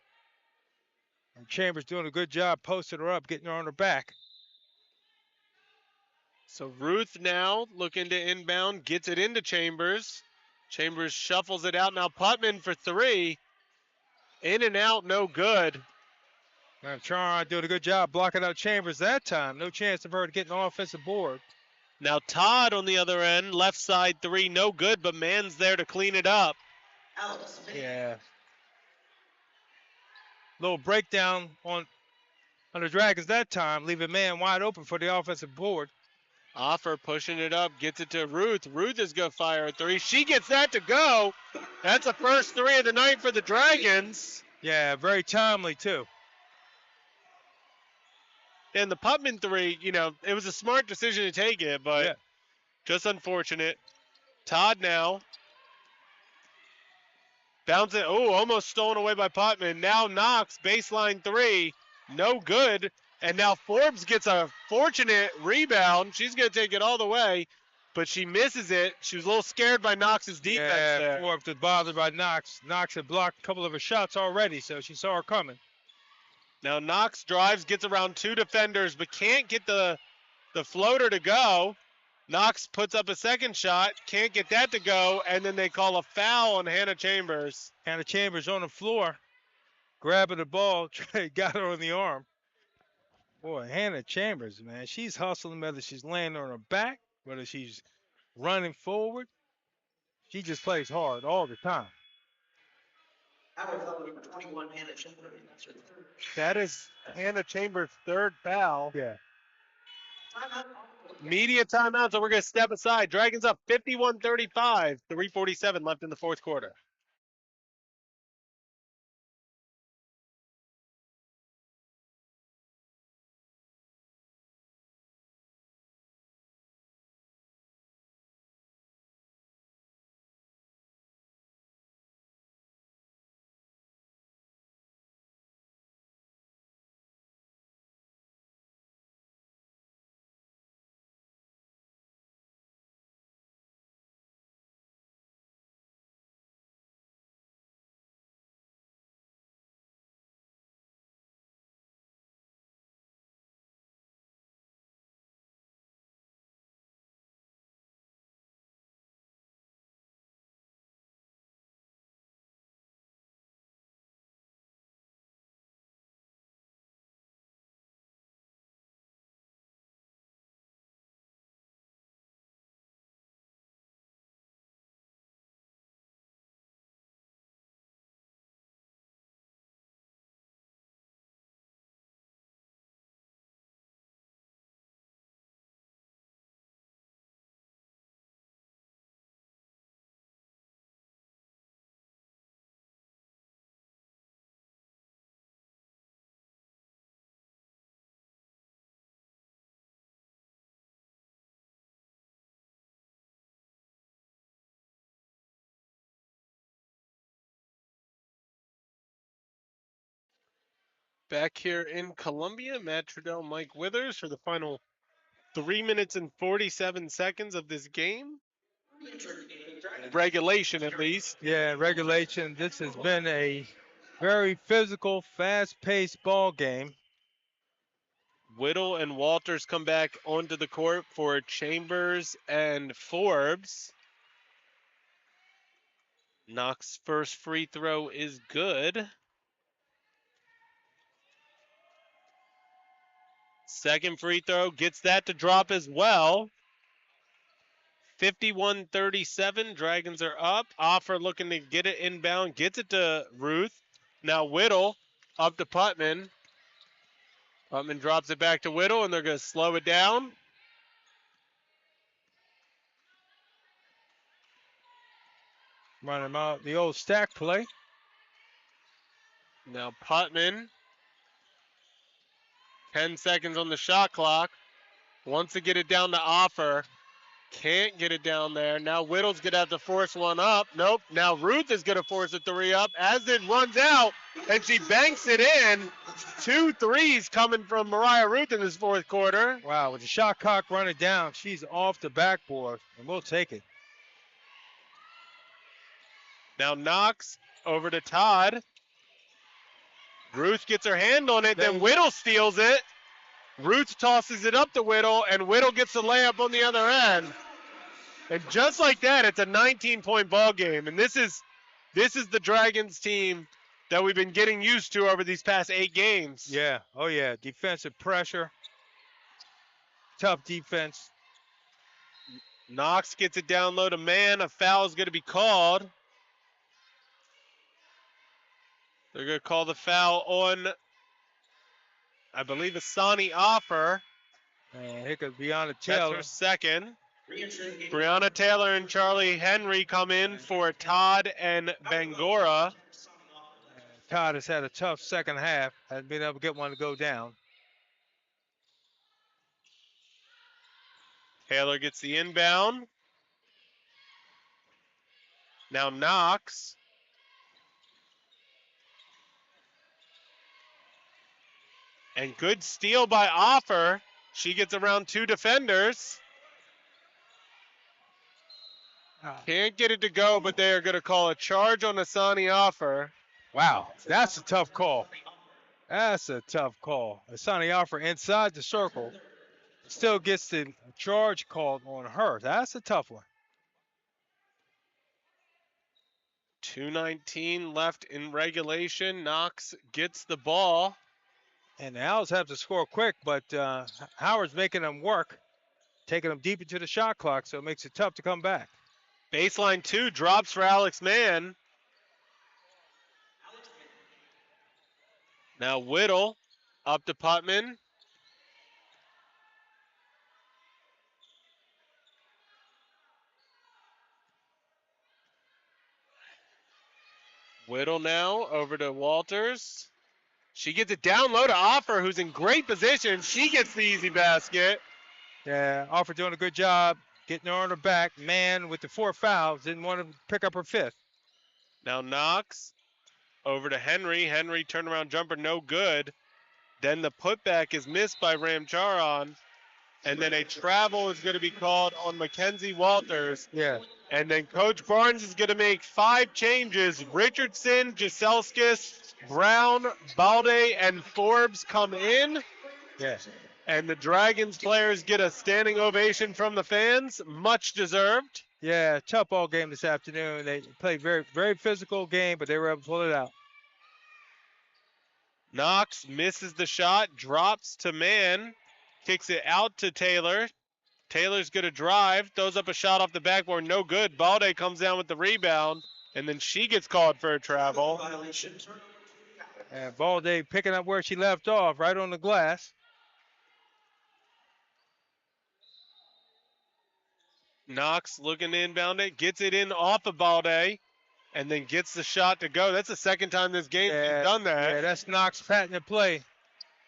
And Chambers doing a good job posting her up, getting her on her back. So Ruth now looking to inbound, gets it into Chambers. Chambers shuffles it out. Now Putman for three. In and out, no good. Ramcharan doing a good job blocking out Chambers that time. No chance of her getting an offensive board. Now Todd on the other end, left side three, no good, but Mann's there to clean it up. Yeah. Little breakdown on the Dragons that time, leaving Mann wide open for the offensive board. Offer pushing it up, gets it to Ruth. Ruth is going to fire a three. She gets that to go. That's the first three of the night for the Dragons. Yeah, very timely too. And the Putman three, it was a smart decision to take it, but just unfortunate. Todd now. Bounce it. Oh, almost stolen away by Putman. Now Knox, baseline three. No good. And now Forbes gets a fortunate rebound. She's going to take it all the way, but she misses it. She was a little scared by Knox's defense there. Forbes was bothered by Knox. Knox had blocked a couple of her shots already, so she saw her coming. Now Knox drives, gets around two defenders, but can't get the floater to go. Knox puts up a second shot, can't get that to go, and then they call a foul on Hannah Chambers. Hannah Chambers on the floor, grabbing the ball, got her on the arm. Boy, Hannah Chambers, man, she's hustling, whether she's laying on her back, whether she's running forward. She just plays hard all the time. Number 21, Hannah Schindler. That is Hannah Chambers' third foul. Yeah. Media timeout, so we're going to step aside. Dragons up 51-35, 3:47 left in the fourth quarter. Back here in Columbia, Matt Trudell, Mike Withers for the final 3 minutes and 47 seconds of this game. Regulation, at least. Yeah, regulation. This has been a very physical, fast-paced ball game. Whittle and Walters come back onto the court for Chambers and Forbes. Knox' first free throw is good. Second free throw gets that to drop as well. 51-37, Dragons are up. Offer looking to get it inbound, gets it to Ruth. Now Whittle up to Putman. Putman drops it back to Whittle, and they're going to slow it down. Run him out. The old stack play. Now Putman. 10 seconds on the shot clock. Wants to get it down to Offer. Can't get it down there. Now Whittle's going to have to force one up. Nope. Now Ruth is going to force a three up as it runs out, and she banks it in. 2 threes coming from Mariah Ruth in this fourth quarter. Wow, with the shot clock running down, she's off the backboard, and we'll take it. Now Knox over to Todd. Ruth gets her hand on it, then Whittle steals it. Ruth tosses it up to Whittle, and Whittle gets the layup on the other end. And just like that, it's a 19-point ball game. And this is the Dragons team that we've been getting used to over these past 8 games. Yeah, oh yeah, defensive pressure. Tough defense. Knox gets it down low to man. A foul is going to be called. They're going to call the foul on, I believe, Asani Offer. And here comes Breonna That's Taylor. her second. Breonna Taylor and Charlie Henry come in for Todd and Bangora. Todd has had a tough second half. Hasn't been able to get one to go down. Taylor gets the inbound. Now Knox. And good steal by Offer. She gets around 2 defenders. Can't get it to go, but they are going to call a charge on Asani Offer. Wow, that's a tough call. That's a tough call. Asani Offer inside the circle. Still gets the charge called on her. That's a tough one. 2:19 left in regulation. Knox gets the ball. And the Owls have to score quick, but Howard's making them work, taking them deep into the shot clock, so it makes it tough to come back. Baseline 2 drops for Alex Mann. Now Whittle up to Putman. Whittle now over to Walters. She gets it down low to Offer, who's in great position. She gets the easy basket. Yeah, Harford doing a good job getting her on her back. Man, with the 4 fouls, didn't want to pick up her 5th. Now Knox over to Henry. Henry turnaround jumper, no good. Then the putback is missed by Ramcharan. And then a travel is going to be called on Mackenzie Walters. Yeah. And then Coach Barnes is going to make 5 changes. Richardson, Jaselskis, Brown, Balde, and Forbes come in. Yeah. And the Dragons players get a standing ovation from the fans. Much deserved. Yeah, tough ball game this afternoon. They played very, very physical game, but they were able to pull it out. Knox misses the shot, drops to man, kicks it out to Taylor. Taylor's going to drive, throws up a shot off the backboard, no good. Balde comes down with the rebound, and then she gets called for a travel. And Balde picking up where she left off, right on the glass. Knox looking to inbound it, gets it in off of Balde, and then gets the shot to go. That's the second time this game she's done that. Yeah, that's Knox patented play.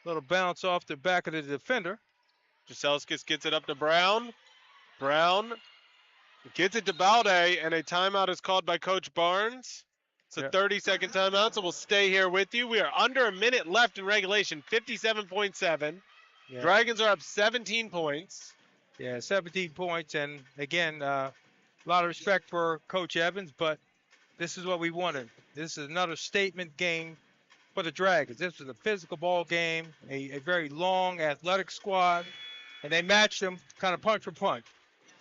Little bounce off the back of the defender. Jaselskis gets it up to Brown. Brown gets it to Balde, and a timeout is called by Coach Barnes. It's a 30-second timeout, so we'll stay here with you. We are under a minute left in regulation, 57.7. Yeah. Dragons are up 17 points. Yeah, 17 points, and again, a lot of respect for Coach Evans, but this is what we wanted. This is another statement game for the Dragons. This was a physical ball game, a very long, athletic squad, and they matched them kind of punch for punch,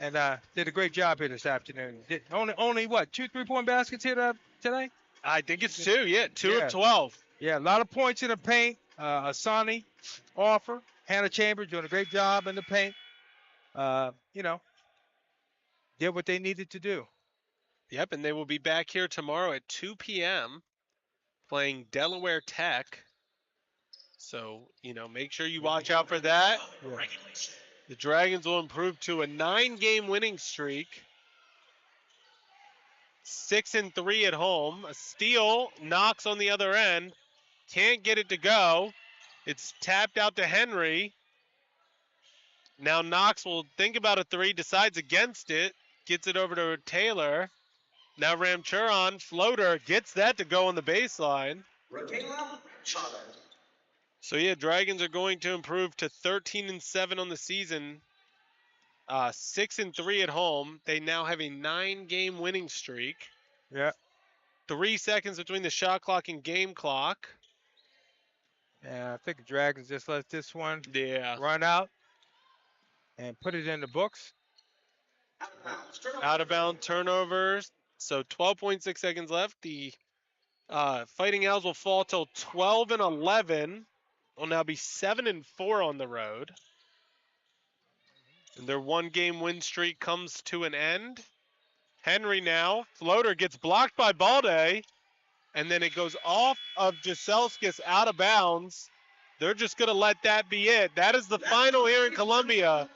and did a great job here this afternoon. Only what, 2 3-point baskets here today? I think it's 2, yeah, 2 of 12. Yeah, a lot of points in the paint. Asani, Offer, Hannah Chambers doing a great job in the paint. Did what they needed to do. Yep, and they will be back here tomorrow at 2 p.m. playing Delaware Tech. So, make sure you watch out for that. Yeah. The Dragons will improve to a 9-game winning streak. 6-3 at home. A steal, Knox on the other end. Can't get it to go. It's tapped out to Henry. Now Knox will think about a 3, decides against it, gets it over to Taylor. Now Ramcharan, floater, gets that to go on the baseline. So yeah, Dragons are going to improve to 13-7 on the season. 6-3 at home. They now have a 9-game winning streak. Yeah. 3 seconds between the shot clock and game clock. Yeah, I think the Dragons just let this one Yeah. run out and put it in the books. Out of bound turnovers. So 12.6 seconds left. The Fighting Owls will fall till 12-11. Will now be 7-4 on the road. And their 1-game win streak comes to an end. Henry now. Floater gets blocked by Balde. And then it goes off of Jaselskis out of bounds. They're just going to let that be it. That is the final here in Columbia.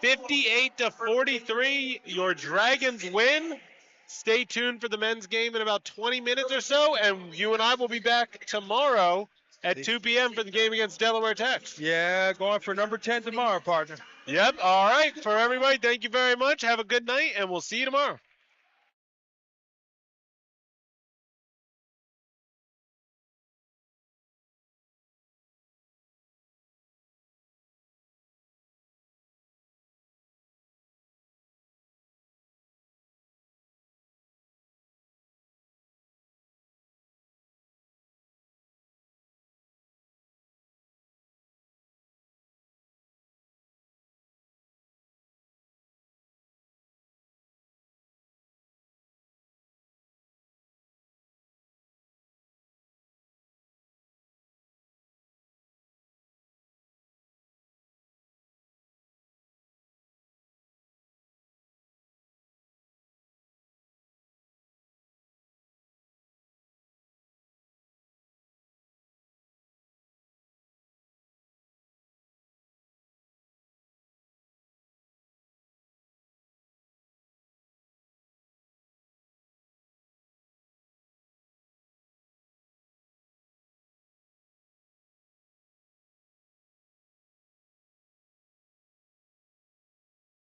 58-43. Your Dragons win. Stay tuned for the men's game in about 20 minutes or so. And you and I will be back tomorrow at 2 p.m. for the game against Delaware Tech. Yeah, going for number 10 tomorrow, partner. Yep. All right. For everybody, thank you very much. Have a good night, and we'll see you tomorrow.